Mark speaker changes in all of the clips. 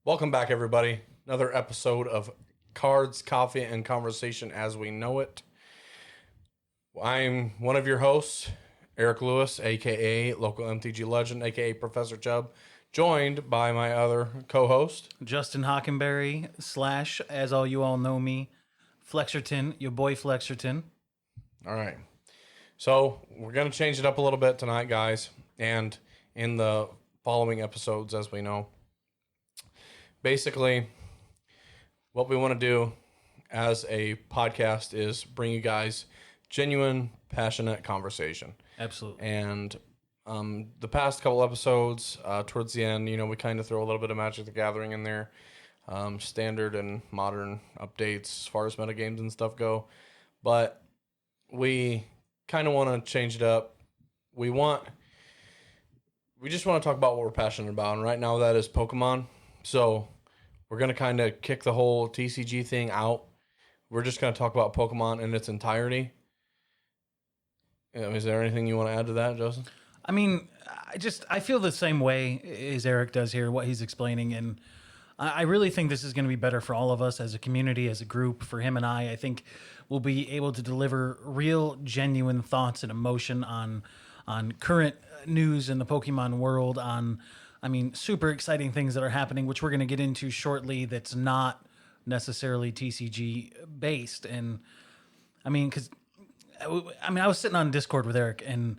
Speaker 1: Welcome back, everybody. Another episode of Cards, Coffee, and Conversation as we know it. I'm one of your hosts, Eric Lewis, a.k.a. local MTG legend, a.k.a. Professor Chubb, joined by my other co-host,
Speaker 2: Justin Hockenberry / as all you all know me, Flexerton, your boy Flexerton.
Speaker 1: All right. So we're going to change it up a little bit tonight, guys, and in the following episodes, as we know. Basically, what we want to do as a podcast is bring you guys genuine, passionate conversation.
Speaker 2: Absolutely.
Speaker 1: And the past couple episodes, towards the end, we kind of throw a little bit of Magic the Gathering in there. Standard and modern updates as far as metagames and stuff go. But we kind of want to change it up. We just want to talk about what we're passionate about. And right now that is Pokemon. So we're going to kind of kick the whole TCG thing out. We're just going to talk about Pokemon in its entirety. Is there anything you want to add to that, Justin?
Speaker 2: I mean, I feel the same way as Eric does here, what he's explaining. And I really think this is going to be better for all of us as a community, as a group. For him and I think we'll be able to deliver real, genuine thoughts and emotion on current news in the Pokemon world, super exciting things that are happening, which we're going to get into shortly, that's not necessarily TCG based. And I was sitting on Discord with Eric, and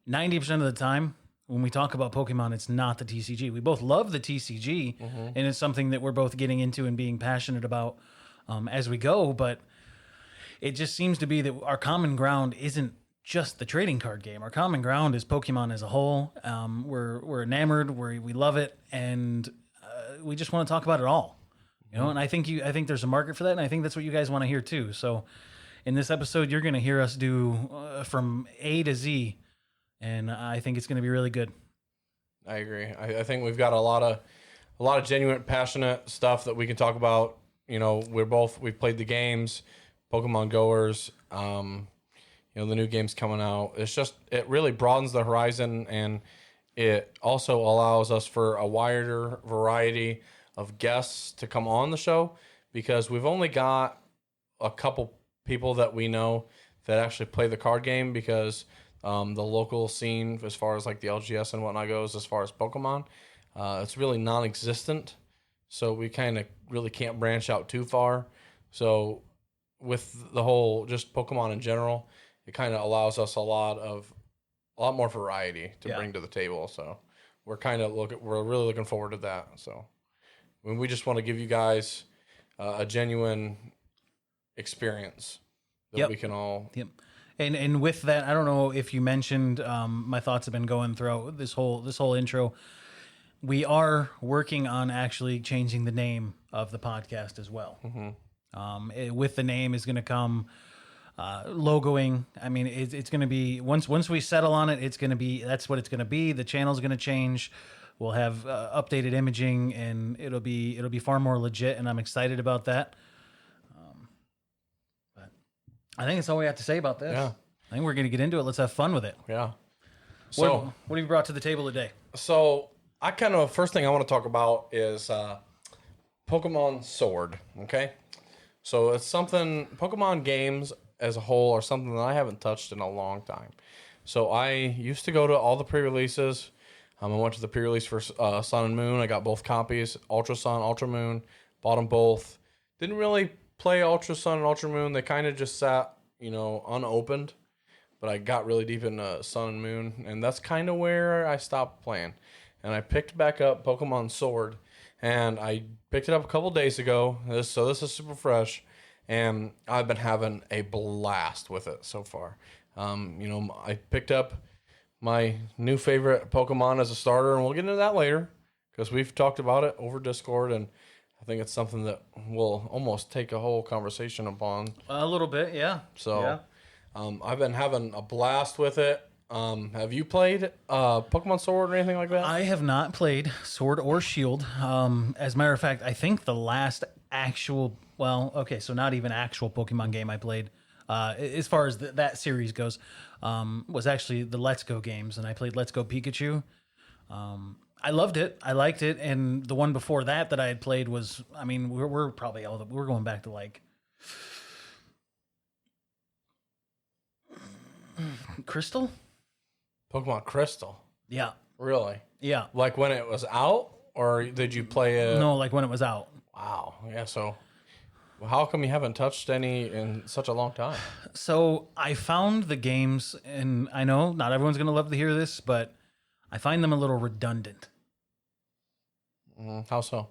Speaker 2: 90% of the time when we talk about Pokemon, it's not the TCG. We both love the TCG, and it's something that we're both getting into and being passionate about as we go. But it just seems to be that our common ground isn't just the trading card game. Our common ground is Pokemon as a whole. We're enamored. We love it, and we just want to talk about it all. And I think there's a market for that, and I think that's what you guys want to hear too. So in this episode, you're going to hear us do from A to Z, and I think it's going to be really good.
Speaker 1: I agree. I think we've got a lot of genuine, passionate stuff that we can talk about. We've played the games, Pokemon goers. The new game's coming out. It really broadens the horizon, and it also allows us for a wider variety of guests to come on the show, because we've only got a couple people that we know that actually play the card game, because the local scene, as far as like the LGS and whatnot goes, as far as Pokemon, it's really non-existent. So we kind of really can't branch out too far. So with the whole just Pokemon in general, it kind of allows us a lot more variety to bring to the table. So we're really looking forward to that. So we just want to give you guys a genuine experience that we can all.
Speaker 2: Yep. And with that, I don't know if you mentioned, my thoughts have been going throughout this whole intro. We are working on actually changing the name of the podcast as well. Mm-hmm. With the name is going to come logoing. It's going to be once we settle on it, that's what it's going to be. The channel's going to change. We'll have updated imaging, and it'll be far more legit, and I'm excited about that. But I think that's all we have to say about this.
Speaker 1: Yeah.
Speaker 2: I think we're going to get into it. Let's have fun with it.
Speaker 1: Yeah.
Speaker 2: So what have you brought to the table today?
Speaker 1: So first thing I want to talk about is Pokemon Sword. Okay. So it's something, Pokemon games as a whole are something that I haven't touched in a long time. So I used to go to all the pre-releases. I went to the pre-release for Sun and Moon. I got both copies, Ultra Sun, Ultra Moon, bought them both. Didn't really play Ultra Sun and Ultra Moon. They kind of just sat, unopened. But I got really deep into Sun and Moon, and that's kind of where I stopped playing. And I picked back up Pokemon Sword, and I picked it up a couple days ago. So this is super fresh. And I've been having a blast with it so far. I picked up my new favorite Pokemon as a starter, and we'll get into that later, because we've talked about it over Discord, and I think it's something that we'll almost take a whole conversation upon.
Speaker 2: A little bit, yeah.
Speaker 1: So I've been having a blast with it. Have you played Pokemon Sword or anything like that?
Speaker 2: I have not played Sword or Shield. As a matter of fact, I think the last actual... so not even actual Pokemon game I played, as far as that series goes, was actually the Let's Go games, and I played Let's Go Pikachu. I loved it. I liked it, and the one before that I had played was, I mean, we're probably we're going back to like Crystal.
Speaker 1: Pokemon Crystal.
Speaker 2: Yeah,
Speaker 1: Really?
Speaker 2: yeah.
Speaker 1: Like when it was out, or did you play it?
Speaker 2: No, like when it was out.
Speaker 1: Wow. Yeah. So, how come you haven't touched any in such a long time?
Speaker 2: So I found the games, and I know not everyone's going to love to hear this, but I find them a little redundant.
Speaker 1: How so?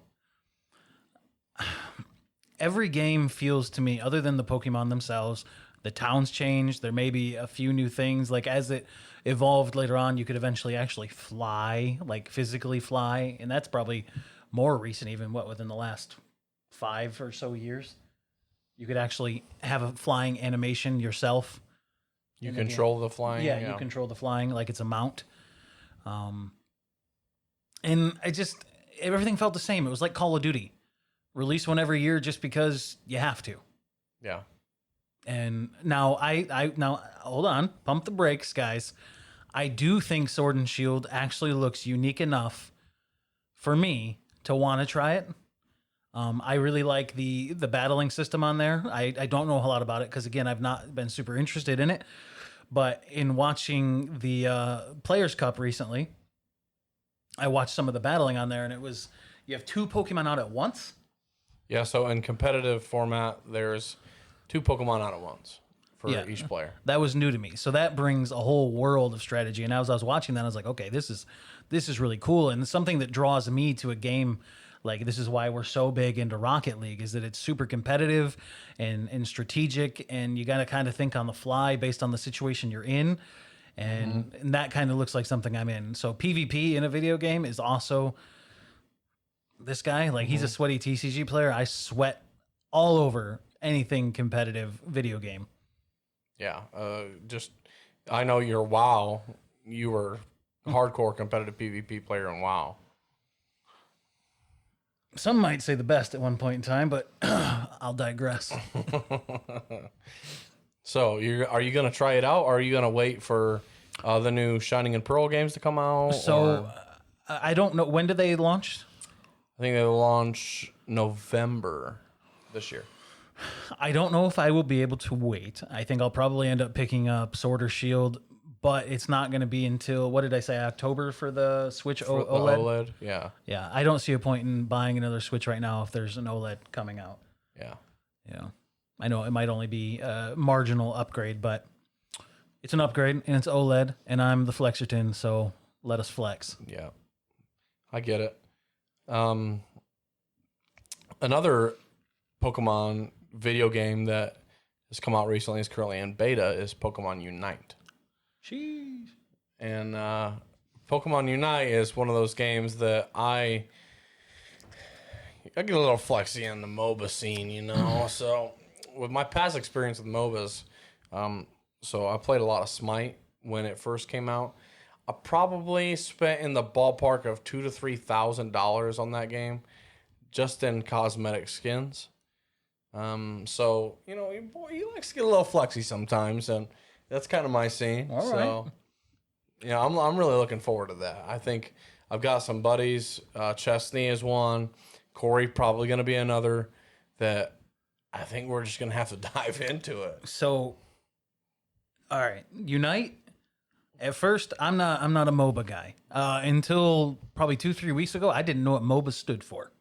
Speaker 2: Every game feels to me, other than the Pokemon themselves, the towns changed. There may be a few new things. Like as it evolved later on, you could eventually actually fly, like physically fly. And that's probably more recent, even within the last 5 or so years. You could actually have a flying animation yourself.
Speaker 1: You control the flying?
Speaker 2: Yeah, you control the flying like it's a mount. And everything felt the same. It was like Call of Duty. Release one every year just because you have to.
Speaker 1: Yeah.
Speaker 2: And now now hold on, pump the brakes, guys. I do think Sword and Shield actually looks unique enough for me to want to try it. I really like the battling system on there. I don't know a lot about it because again, I've not been super interested in it. But in watching the Players Cup recently, I watched some of the battling on there, and it was you have 2 Pokemon out at once.
Speaker 1: Yeah, so in competitive format, there's 2 Pokemon out at once for each player.
Speaker 2: That was new to me. So that brings a whole world of strategy. And as I was watching that, I was like, okay, this is really cool. And something that draws me to a game, like this is why we're so big into Rocket League, is that it's super competitive and strategic, and you got to kind of think on the fly based on the situation you're in. And that kind of looks like something I'm in. So PvP in a video game is also this guy. Like he's a sweaty TCG player. I sweat all over anything competitive video game.
Speaker 1: Yeah. I know you're WoW. You were hardcore competitive PvP player in WoW.
Speaker 2: Some might say the best at one point in time, but I'll digress.
Speaker 1: So are you going to try it out, or are you going to wait for the new Shining and Pearl games to come out?
Speaker 2: So I don't know. When did they launch?
Speaker 1: I think they launch November this year.
Speaker 2: I don't know if I will be able to wait. I think I'll probably end up picking up Sword or Shield, but it's not going to be until, what did I say, October for the Switch OLED?
Speaker 1: The OLED, yeah.
Speaker 2: Yeah, I don't see a point in buying another Switch right now if there's an OLED coming out.
Speaker 1: Yeah.
Speaker 2: Yeah. I know it might only be a marginal upgrade, but it's an upgrade, and it's OLED, and I'm the Flexerton, so let us flex.
Speaker 1: Yeah. I get it. Another Pokemon video game that has come out recently, is currently in beta, is Pokemon Unite.
Speaker 2: Jeez.
Speaker 1: And Pokemon Unite is one of those games that I get a little flexy in the MOBA scene, you know. So with my past experience with MOBAs, so I played a lot of Smite when it first came out. I probably spent in the ballpark of $2,000 to $3,000 on that game, just in cosmetic skins. So you know, he likes to get a little flexy sometimes, and that's kind of my scene.
Speaker 2: All right.
Speaker 1: So yeah, I'm really looking forward to that. I think I've got some buddies. Chesney is one. Corey probably going to be another. That I think we're just going to have to dive into it.
Speaker 2: So, all right, Unite. At first, I'm not a MOBA guy. Until probably 2-3 weeks ago, I didn't know what MOBA stood for.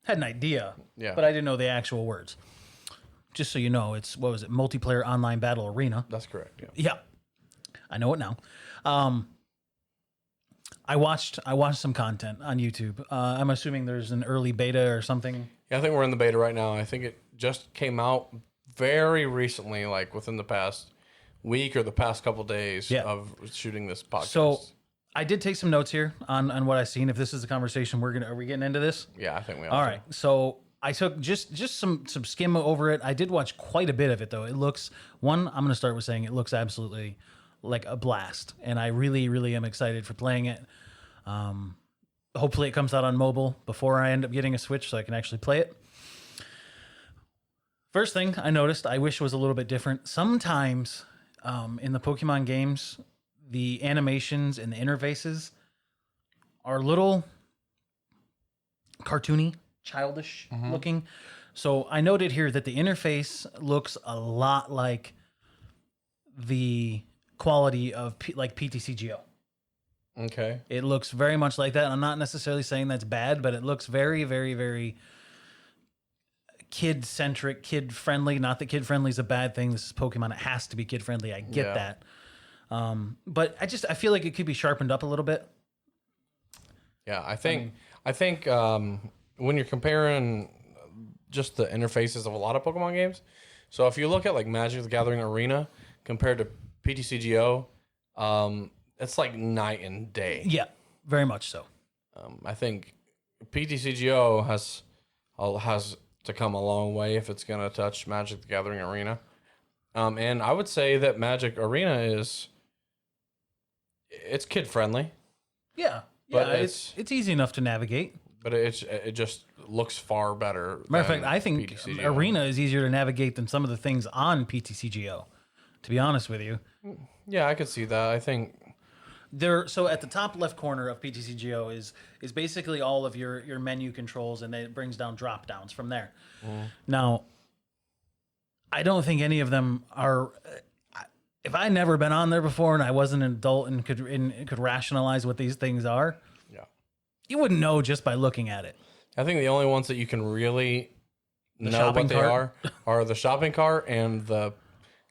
Speaker 2: Had an idea, but I didn't know the actual words. Just so you know, it's, what was it, Multiplayer Online Battle Arena.
Speaker 1: That's correct.
Speaker 2: Yeah, I know it now. I watched some content on YouTube. I'm assuming there's an early beta or something.
Speaker 1: Yeah, I think we're in the beta right now. I think it just came out very recently, like within the past week or the past couple days of shooting this podcast.
Speaker 2: So I did take some notes here on what I've seen. If this is the conversation, are we getting into this?
Speaker 1: Yeah, I think we are.
Speaker 2: All right. So I took just some skim over it. I did watch quite a bit of it, though. It looks, I'm going to start with saying it looks absolutely like a blast. And I really, really am excited for playing it. Hopefully it comes out on mobile before I end up getting a Switch so I can actually play it. First thing I noticed, I wish was a little bit different. Sometimes in the Pokemon games, the animations and the interfaces are a little cartoony, childish looking. So I noted here that the interface looks a lot like the quality of like PTCGO.
Speaker 1: Okay.
Speaker 2: It looks very much like that. I'm not necessarily saying that's bad, but it looks very, very, very kid-centric, kid-friendly. Not that kid-friendly is a bad thing. This is Pokemon. It has to be kid-friendly. I get that. But I feel like it could be sharpened up a little bit.
Speaker 1: Yeah, I think when you're comparing just the interfaces of a lot of Pokemon games, so if you look at like Magic the Gathering Arena compared to PTCGO, it's like night and day.
Speaker 2: Yeah, very much so.
Speaker 1: I think PTCGO has to come a long way if it's going to touch Magic the Gathering Arena. And I would say that Magic Arena it's kid friendly.
Speaker 2: Yeah,
Speaker 1: But
Speaker 2: it's easy enough to navigate.
Speaker 1: But it just looks far better.
Speaker 2: Matter of fact, I think
Speaker 1: PTCGO.
Speaker 2: Arena is easier to navigate than some of the things on PTCGO. To be honest with you,
Speaker 1: Yeah, I could see that. I think
Speaker 2: so at the top left corner of PTCGO is basically all of your menu controls, and then it brings down drop downs from there. Now, I don't think any of them are. If I never been on there before and I wasn't an adult and could rationalize what these things are,
Speaker 1: yeah,
Speaker 2: you wouldn't know just by looking at it.
Speaker 1: I think the only ones that you can really know what they are the shopping cart and the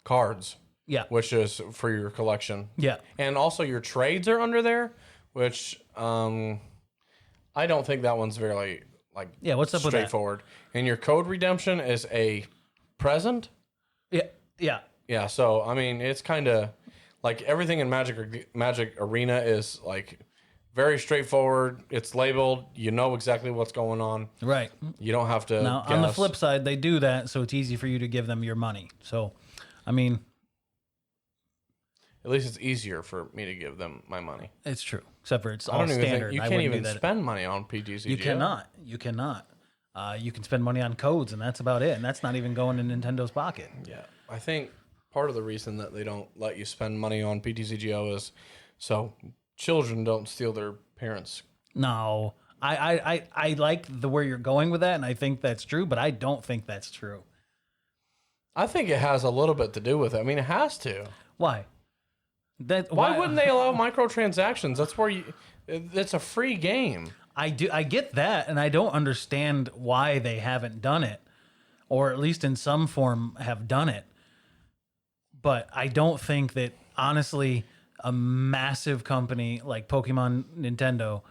Speaker 1: cards.
Speaker 2: Yeah.
Speaker 1: Which is for your collection.
Speaker 2: Yeah.
Speaker 1: And also your trades are under there, which I don't think that one's very
Speaker 2: what's up with that?
Speaker 1: straightforward. And your code redemption is a present.
Speaker 2: Yeah. Yeah.
Speaker 1: Yeah, so I mean it's kind of like everything in Magic Arena is like very straightforward. It's labeled. You know exactly what's going on.
Speaker 2: Right.
Speaker 1: You don't have to
Speaker 2: Now,
Speaker 1: guess.
Speaker 2: on the flip side, they do that, so it's easy for you to give them your money. So, I mean,
Speaker 1: at least it's easier for me to give them my money.
Speaker 2: it's true. Except for it's all
Speaker 1: I don't even
Speaker 2: standard.
Speaker 1: think you
Speaker 2: I
Speaker 1: can't
Speaker 2: wouldn't
Speaker 1: even
Speaker 2: do that.
Speaker 1: spend money on PTCGO.
Speaker 2: You cannot. You cannot. You can spend money on codes, and that's about it. And that's not even going in Nintendo's pocket.
Speaker 1: Yeah, I think part of the reason that they don't let you spend money on PTCGO is so children don't steal their parents.
Speaker 2: No, I like the where you're going with that, and I think that's true, but I don't think that's true.
Speaker 1: I think it has a little bit to do with it. I mean, it has to.
Speaker 2: Why?
Speaker 1: Why wouldn't they allow microtransactions? That's where it's a free game.
Speaker 2: I get that, and I don't understand why they haven't done it, or at least in some form have done it. But I don't think that, honestly, a massive company like Pokemon Nintendo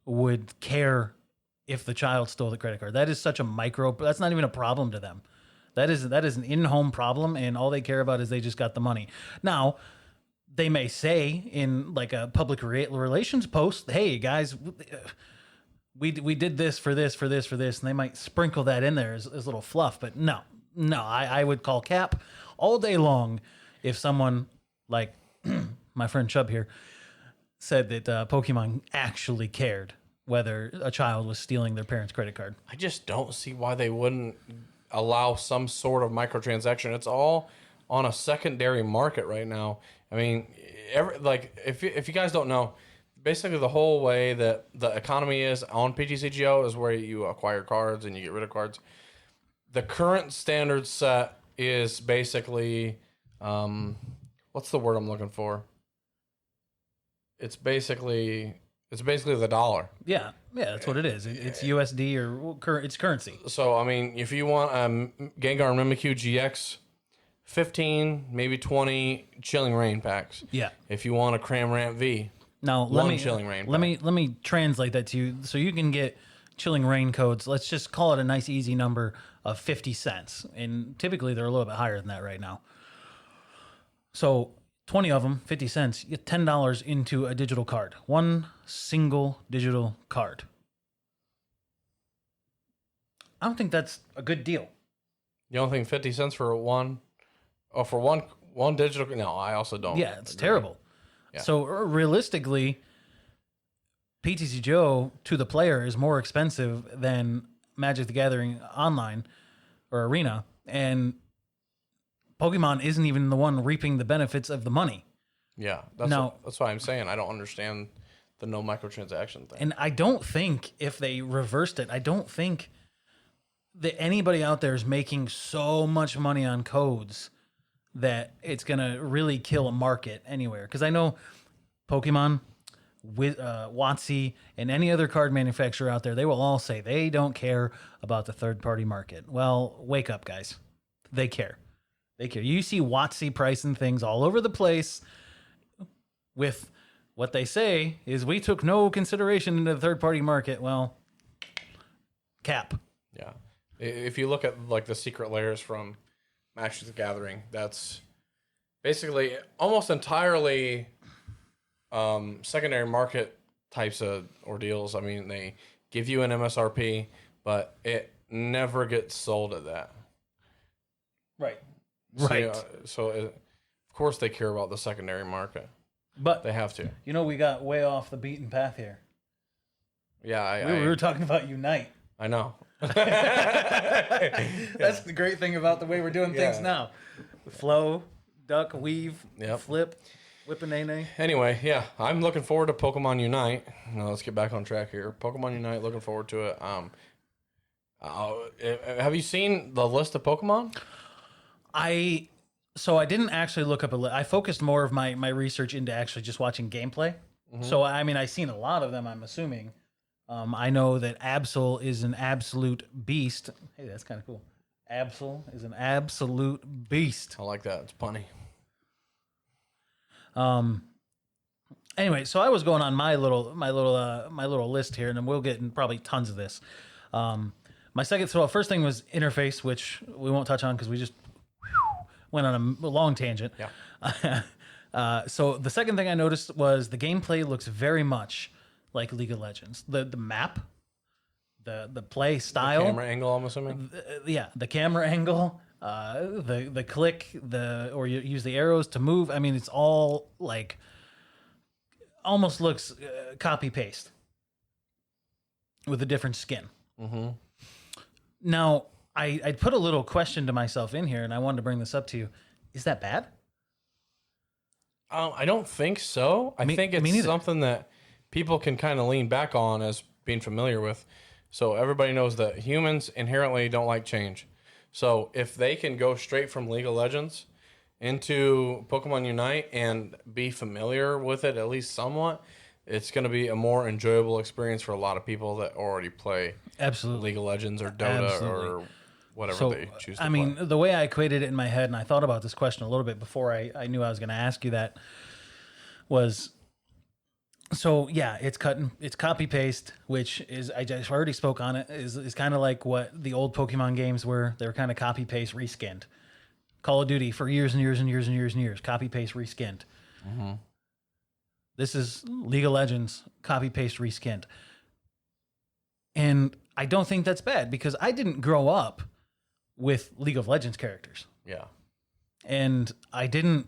Speaker 2: would care if the child stole the credit card. That is such a that's not even a problem to them. That is an in-home problem, and all they care about is they just got the money. Now, they may say in like a public relations post, "Hey guys, we did this for this, and they might sprinkle that in there as little fluff. But no, I would call cap all day long if someone like my friend Chubb here said that Pokemon actually cared whether a child was stealing their parents' credit card.
Speaker 1: I just don't see why they wouldn't allow some sort of microtransaction. It's all on a secondary market right now. I mean, if you guys don't know, basically the whole way that the economy is on PTCGO is where you acquire cards and you get rid of cards. The current standard set is basically, what's the word I'm looking for? It's basically the dollar.
Speaker 2: Yeah, that's what it is. It's USD or it's currency.
Speaker 1: So I mean, if you want Gengar and Mimikyu GX, 15, maybe 20 Chilling Rain packs.
Speaker 2: Yeah.
Speaker 1: If you want a Cramorant V,
Speaker 2: now
Speaker 1: Chilling Rain.
Speaker 2: Let me translate that to you, so you can get Chilling Rain codes. Let's just call it a nice easy number of 50 cents, and typically they're a little bit higher than that right now. So 20 of them, 50 cents. You get $10 into a digital card, one single digital card. I don't think that's a good deal.
Speaker 1: You don't think 50 cents for one? Oh, for one digital? No, I also don't.
Speaker 2: Yeah, it's terrible.
Speaker 1: Yeah.
Speaker 2: So realistically, PTCGO to the player is more expensive than Magic the Gathering online or Arena, and Pokemon isn't even the one reaping the benefits of the money.
Speaker 1: Yeah, that's why I'm saying I don't understand the no microtransaction thing.
Speaker 2: And I don't think if they reversed it, I don't think that anybody out there is making so much money on codes that it's going to really kill a market anywhere. Because I know Pokemon, WotC, and any other card manufacturer out there, they will all say they don't care about the third-party market. Well, wake up, guys. They care. They care. You see WotC pricing things all over the place with what they say is we took no consideration into the third-party market. Well, cap.
Speaker 1: Yeah. If you look at like the secret layers from Magic the Gathering, that's basically almost entirely secondary market types of ordeals. I mean, they give you an MSRP, but it never gets sold at that.
Speaker 2: Right.
Speaker 1: So,
Speaker 2: Right.
Speaker 1: Of course they care about the secondary market.
Speaker 2: But
Speaker 1: They have to.
Speaker 2: you know, we got way off the beaten path here.
Speaker 1: Yeah,
Speaker 2: We were talking about Unite.
Speaker 1: I know.
Speaker 2: That's the great thing about the way we're doing things now. Flow, duck, weave, flip, whip a nay.
Speaker 1: Anyway, yeah, I'm looking forward to Pokemon Unite. Now let's get back on track here. Pokemon Unite, looking forward to it. Have you seen the list of Pokemon?
Speaker 2: So I didn't actually look up a list. I focused more of my research into actually just watching gameplay. So, I mean, I've seen a lot of them, I'm assuming. I know that Absol is an absolute beast. Hey, that's kind of cool. Absol is an absolute beast.
Speaker 1: I like that. It's punny.
Speaker 2: Anyway, so I was going on my little list here, and then we'll get in probably tons of this. My first thing was interface, which we won't touch on because we just went on a long tangent.
Speaker 1: Yeah.
Speaker 2: So the second thing I noticed was the gameplay looks very much like League of Legends. The map, the play style,
Speaker 1: The camera angle, I'm assuming.
Speaker 2: the camera angle, the click, or you use the arrows to move. I mean, it's all like almost looks copy paste with a different skin.
Speaker 1: Mm-hmm.
Speaker 2: Now, I put a little question to myself in here, and I wanted to bring this up to you. Is that bad?
Speaker 1: I don't think so. I think it's something that people can kind of lean back on as being familiar with. So everybody knows that humans inherently don't like change. So if they can go straight from League of Legends into Pokemon Unite and be familiar with it at least somewhat, it's going to be a more enjoyable experience for a lot of people that already play League of Legends or Dota or whatever they choose to play.
Speaker 2: I mean, the way I equated it in my head, and I thought about this question a little bit before I knew I was going to ask you that, was, so yeah, it's copy paste, which is, I just already spoke on it, is kind of like what the old Pokemon games were. They were kind of copy paste reskinned. Call of Duty for years and years and years and years and years, copy paste reskinned.
Speaker 1: Mm-hmm.
Speaker 2: This is League of Legends, copy paste reskinned. And I don't think that's bad because I didn't grow up with League of Legends characters.
Speaker 1: Yeah.
Speaker 2: And I didn't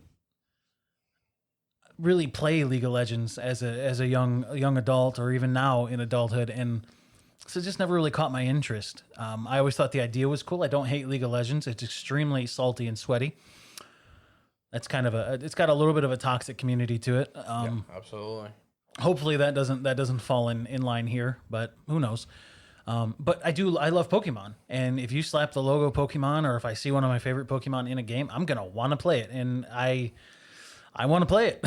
Speaker 2: really play League of Legends as a young adult or even now in adulthood, and so it just never really caught my interest. I always thought the idea was cool. I don't hate League of Legends. It's extremely salty and sweaty. That's kind of it's got a little bit of a toxic community to it.
Speaker 1: Yeah, absolutely.
Speaker 2: Hopefully that doesn't fall in line here, but who knows? But I love Pokemon, and if you slap the logo Pokemon, or if I see one of my favorite Pokemon in a game, I'm gonna want to play it, and I want to play it.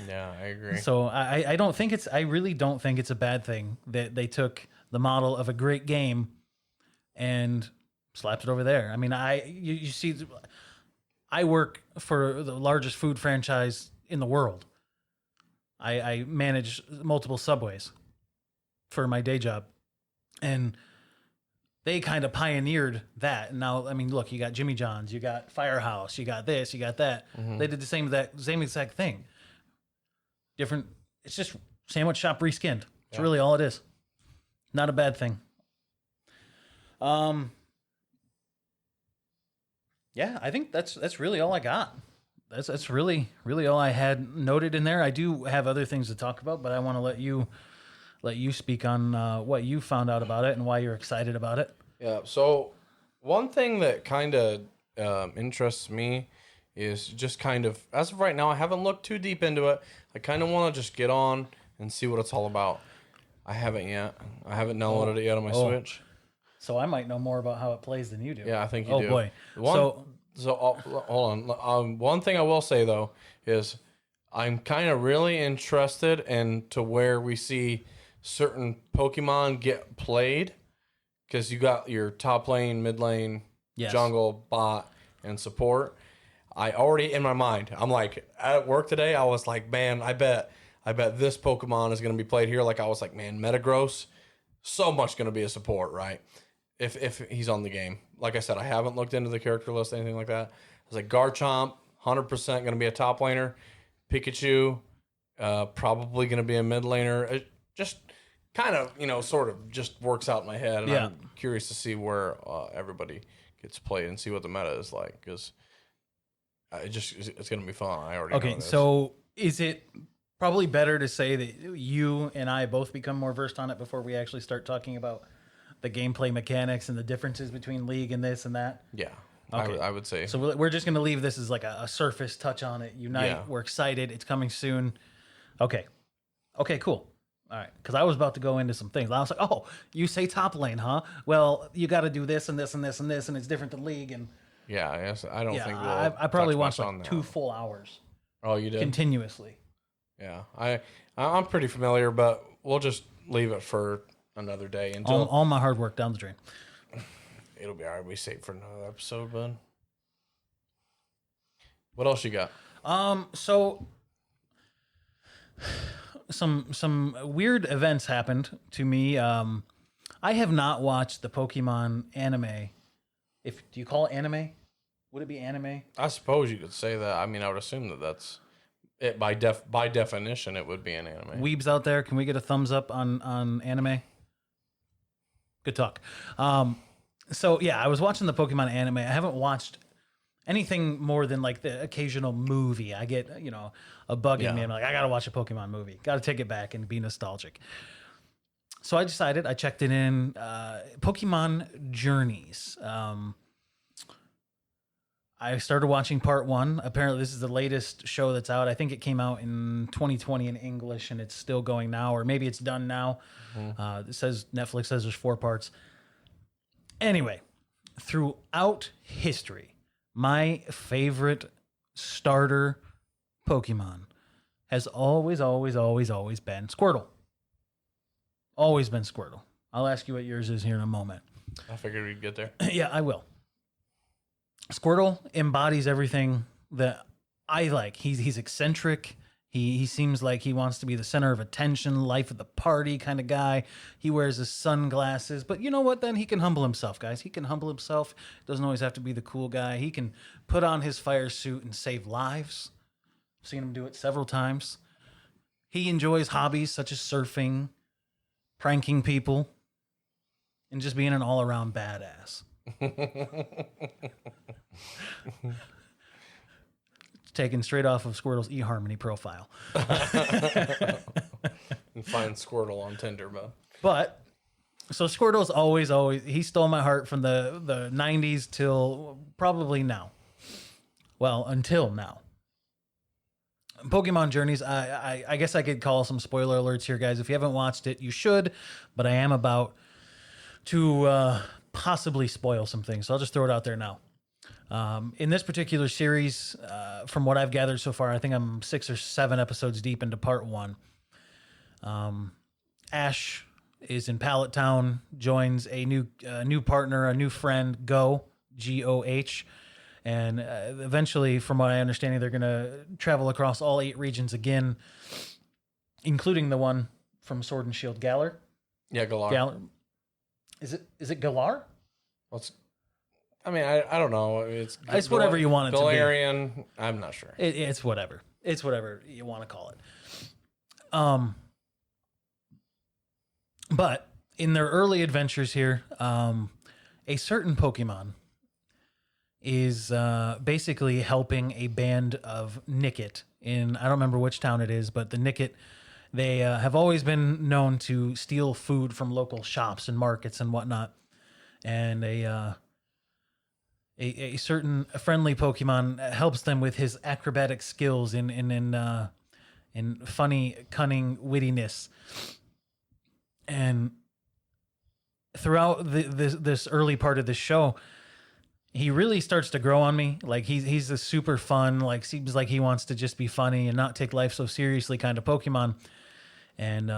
Speaker 1: Yeah, I agree.
Speaker 2: So I really don't think it's a bad thing that they took the model of a great game and slapped it over there. I mean, you see, I work for the largest food franchise in the world. I manage multiple Subways for my day job, and they kind of pioneered that. And now, I mean, look, you got Jimmy John's, you got Firehouse, you got this, you got that. Mm-hmm. They did the same exact thing. Different. It's just sandwich shop reskinned. It's really all it is. Not a bad thing. Yeah, I think that's really all I got. That's really all I had noted in there. I do have other things to talk about, but I want to let you speak on what you found out about it and why you're excited about it.
Speaker 1: Yeah. So one thing that kind of interests me is just kind of, as of right now, I haven't looked too deep into it. I kind of want to just get on and see what it's all about. I haven't yet. I haven't downloaded it yet on my Switch.
Speaker 2: So I might know more about how it plays than you do.
Speaker 1: Yeah, I think you do.
Speaker 2: Oh boy.
Speaker 1: Hold on. One thing I will say though is I'm kind of really interested in to where we see certain Pokemon get played, because you got your top lane, mid lane, jungle, bot, and support. I already in my mind, I'm like at work today. I was like, man, I bet this Pokemon is going to be played here. Like I was like, man, Metagross, so much going to be a support, right? If he's on the game. Like I said, I haven't looked into the character list, anything like that. I was like, Garchomp, 100% going to be a top laner. Pikachu, probably going to be a mid laner. It just kind of, sort of just works out in my head. And I'm curious to see where everybody gets played and see what the meta is like, because it's going to be fun. I already know this.
Speaker 2: So is it probably better to say that you and I both become more versed on it before we actually start talking about the gameplay mechanics and the differences between League and this and that?
Speaker 1: Yeah.
Speaker 2: Okay.
Speaker 1: I would say.
Speaker 2: So we're just going to leave this as like a surface touch on it. Unite.
Speaker 1: Yeah.
Speaker 2: We're excited. It's coming soon. Okay, cool. All right. Because I was about to go into some things. I was like, oh, you say top lane, huh? Well, you got to do this and this and this and this, and it's different than League. And
Speaker 1: yeah, I don't think we'll
Speaker 2: I probably watched
Speaker 1: on
Speaker 2: like 2 full hours.
Speaker 1: Oh, you did?
Speaker 2: Continuously.
Speaker 1: Yeah. I'm pretty familiar, but we'll just leave it for another day until
Speaker 2: all my hard work down the drain.
Speaker 1: It'll be all right. We save for another episode, bud. What else you got?
Speaker 2: So some weird events happened to me. I have not watched the Pokemon anime. Do you call it anime? Would it be anime?
Speaker 1: I suppose you could say that. I mean, I would assume that that's it by definition. It would be an anime.
Speaker 2: Weebs out there, can we get a thumbs up on anime? Good talk. So yeah, I was watching the Pokemon anime. I haven't watched anything more than like the occasional movie. I get, a bug in me. I'm like, I got to watch a Pokemon movie. Got to take it back and be nostalgic. So I decided, I checked it in, Pokemon Journeys. I started watching part 1. Apparently this is the latest show that's out. I think it came out in 2020 in English and it's still going now, or maybe it's done now. Netflix says there's 4 parts. Anyway, throughout history, my favorite starter Pokemon has always been Squirtle. Always been Squirtle. I'll ask you what yours is here in a moment.
Speaker 1: I figured we'd get there.
Speaker 2: Yeah, I will. Squirtle embodies everything that I like. He's eccentric. He seems like he wants to be the center of attention, life of the party kind of guy. He wears his sunglasses. But you know what? Then he can humble himself, guys. He can humble himself. Doesn't always have to be the cool guy. He can put on his fire suit and save lives. I've seen him do it several times. He enjoys hobbies such as surfing, pranking people, and just being an all-around badass. Taken straight off of Squirtle's eHarmony profile.
Speaker 1: And find Squirtle on Tinder,
Speaker 2: But so Squirtle's always he stole my heart from the 90s till probably now. Well, until now. Pokemon Journeys, I guess I could call some spoiler alerts here, guys. If you haven't watched it, you should, but I am about to possibly spoil some things, so I'll just throw it out there now. In this particular series, from what I've gathered so far, I think I'm 6 or 7 episodes deep into part 1. Ash is in Pallet Town, joins a new partner, a new friend, G-O-H. And eventually, from what I understand, they're going to travel across all 8 regions again, including the one from Sword and Shield, Galar.
Speaker 1: Yeah, Galar.
Speaker 2: Galar. Is it Galar?
Speaker 1: Well, I don't know. It's
Speaker 2: whatever you want it
Speaker 1: Galarian,
Speaker 2: to be.
Speaker 1: I'm not sure.
Speaker 2: It's whatever. It's whatever you want to call it. But in their early adventures here, a certain Pokemon is basically helping a band of Nickit in, I don't remember which town it is, but the Nickit, they have always been known to steal food from local shops and markets and whatnot. And a certain friendly Pokemon helps them with his acrobatic skills in and funny, cunning wittiness. And throughout this early part of the show, he really starts to grow on me. Like he's a super fun, like seems like he wants to just be funny and not take life so seriously kind of Pokemon. And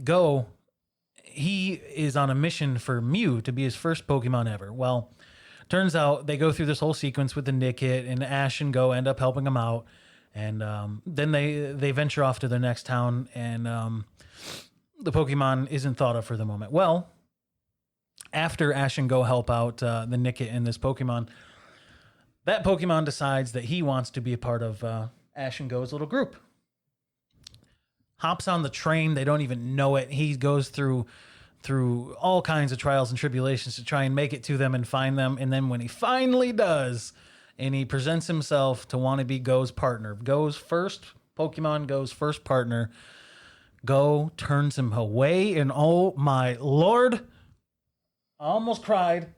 Speaker 2: Go, he is on a mission for Mew to be his first Pokemon ever. Well, turns out they go through this whole sequence with the Nickit, and Ash and Go end up helping him out. And then they venture off to their next town, and the Pokemon isn't thought of for the moment. Well, after Ash and Go help out the Nickit and this Pokemon, that Pokemon decides that he wants to be a part of Ash and Go's little group. Hops on the train. They don't even know it. He goes through all kinds of trials and tribulations to try and make it to them and find them. And then when he finally does, and he presents himself to want to be Go's partner, Go's first Pokemon, Go's first partner, Go turns him away. And oh my Lord, I almost cried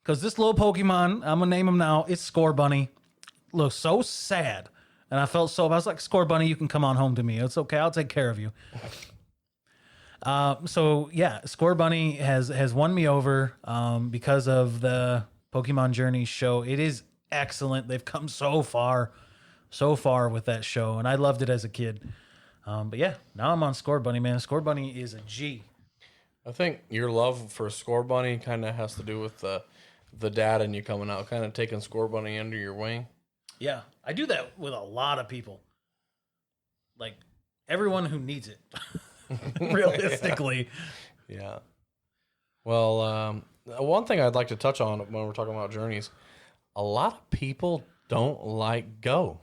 Speaker 2: because this little Pokemon, I'm going to name him now, it's Score Bunny, looks so sad. And I felt I was like, Score Bunny, you can come on home to me. It's okay. I'll take care of you. So yeah, Score Bunny has won me over because of the Pokemon Journey show. It is excellent. They've come so far with that show, and I loved it as a kid. But yeah, now I'm on Score Bunny, man. Score Bunny is a G.
Speaker 1: I think your love for Score Bunny kind of has to do with the dad and you coming out, kind of taking Score Bunny under your wing.
Speaker 2: Yeah, I do that with a lot of people. Like everyone who needs it. Realistically.
Speaker 1: Yeah. Well, one thing I'd like to touch on when we're talking about journeys, a lot of people don't like Go.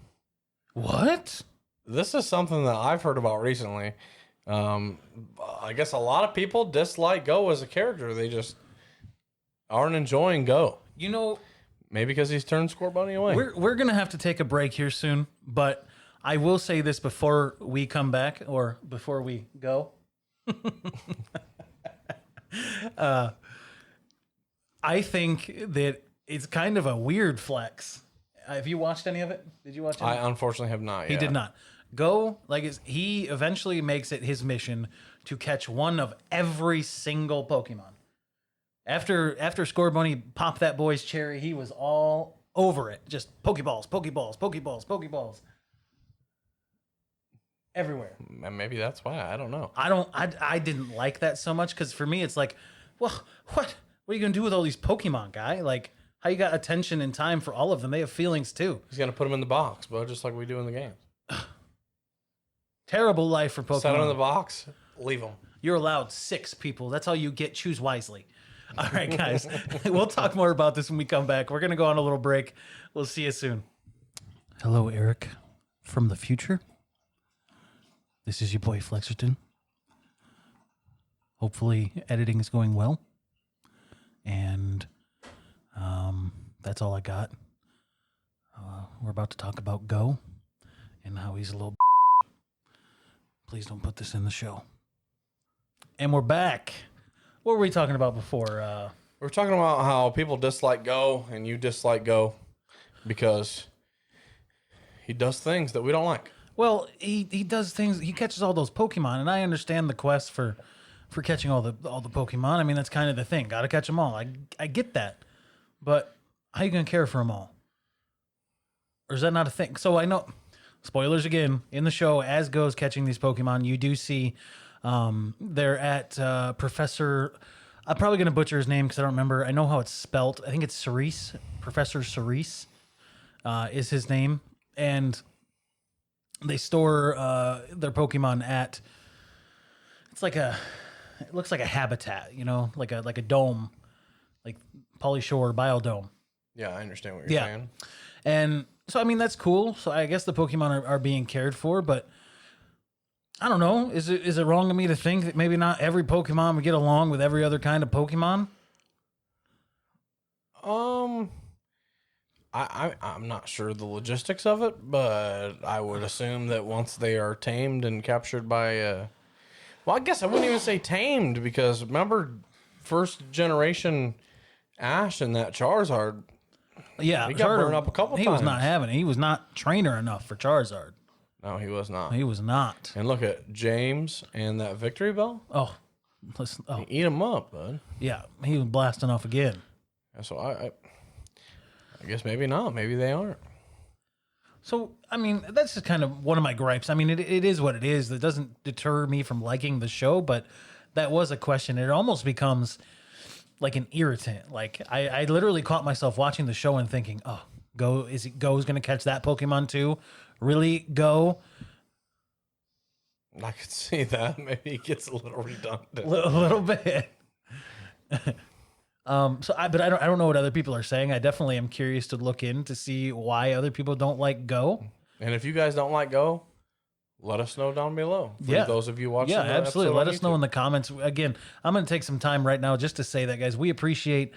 Speaker 2: What?
Speaker 1: This is something that I've heard about recently. I guess a lot of people dislike Go as a character. They just aren't enjoying Go.
Speaker 2: You know,
Speaker 1: maybe because he's turned Score Bunny away.
Speaker 2: We're going to have to take a break here soon, but I will say this before we come back or before we go. I think that it's kind of a weird flex. Have you watched any of it? Did you watch it?
Speaker 1: I unfortunately have not yet.
Speaker 2: He did not. Go, he eventually makes it his mission to catch one of every single Pokemon. After Score Bunny popped that boy's cherry, he was all over it. Just Pokeballs, Pokeballs, Pokeballs, Pokeballs. Everywhere.
Speaker 1: Maybe that's why. I don't know.
Speaker 2: I didn't like that so much because for me it's like, well, what are you gonna do with all these Pokemon, guy? Like, how you got attention and time for all of them? They have feelings too.
Speaker 1: He's gonna put them in the box, bro, just like we do in the game.
Speaker 2: Terrible life for Pokemon.
Speaker 1: Set them in the box, leave them.
Speaker 2: You're allowed 6 people. That's all you get. Choose wisely. All right, guys. We'll talk more about this when we come back. We're gonna go on a little break. We'll see you soon. Hello, Eric, from the future. This is your boy Flexerton. Hopefully editing is going well. And that's all I got. We're about to talk about Go and how he's a little Please don't put this in the show. And we're back. What were we talking about before?
Speaker 1: We're talking about how people dislike Go and you dislike Go because he does things that we don't like.
Speaker 2: Well, he does things. He catches all those Pokemon, and I understand the quest for catching all the Pokemon. I mean, that's kind of the thing. Got to catch them all. I get that, but how you gonna care for them all? Or is that not a thing? So I know. Spoilers again in the show. As Go's catching these Pokemon, you do see they're at Professor. I'm probably gonna butcher his name because I don't remember. I know how it's spelt. I think it's Cerise. Professor Cerise is his name, and they store their Pokemon at. It looks like a habitat, you know, like a dome, like Polyshore Biodome.
Speaker 1: Yeah, I understand what you're saying.
Speaker 2: And so, I mean, that's cool. So I guess the Pokemon are being cared for, but I don't know. Is it wrong of me to think that maybe not every Pokemon would get along with every other kind of Pokemon?
Speaker 1: I'm not sure the logistics of it, but I would assume that once they are tamed and captured by well, I guess I wouldn't even say tamed because remember first generation Ash and that Charizard.
Speaker 2: Yeah,
Speaker 1: he got burned up a couple times.
Speaker 2: He was not having it. He was not trainer enough for Charizard.
Speaker 1: No, he was not.
Speaker 2: He was not.
Speaker 1: And look at James and that victory bell.
Speaker 2: Oh, listen. Oh,
Speaker 1: Eat him up, bud.
Speaker 2: yeah. He was blasting off again.
Speaker 1: So I guess maybe not. Maybe they aren't.
Speaker 2: So, I mean, that's just kind of one of my gripes. I mean, it is what it is. That doesn't deter me from liking the show, but that was a question. It almost becomes like an irritant. Like, I literally caught myself watching the show and thinking, oh, Go's going to catch that Pokemon too? Really, Go?
Speaker 1: I could see that. Maybe it gets a little redundant.
Speaker 2: A little bit. But I don't know what other people are saying. I definitely am curious to look in to see why other people don't like Go.
Speaker 1: And if you guys don't like Go, let us know down below. For those of you watching,
Speaker 2: absolutely. Let us know in the comments. Again, I'm going to take some time right now just to say that, guys. We appreciate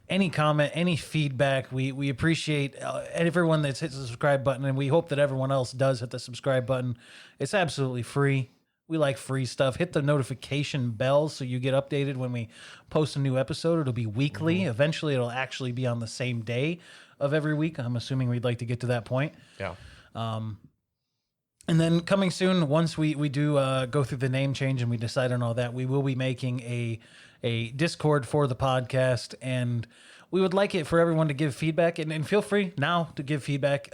Speaker 2: any comment, any feedback. We appreciate everyone that's hit the subscribe button, and we hope that everyone else does hit the subscribe button. It's absolutely free. We like free stuff. Hit the notification bell so you get updated when we post a new episode. It'll be weekly. Mm-hmm. Eventually, it'll actually be on the same day of every week. I'm assuming we'd like to get to that point.
Speaker 1: Yeah.
Speaker 2: And then coming soon, once we do go through the name change and we decide on all that, we will be making a Discord for the podcast, and we would like it for everyone to give feedback, and feel free now to give feedback.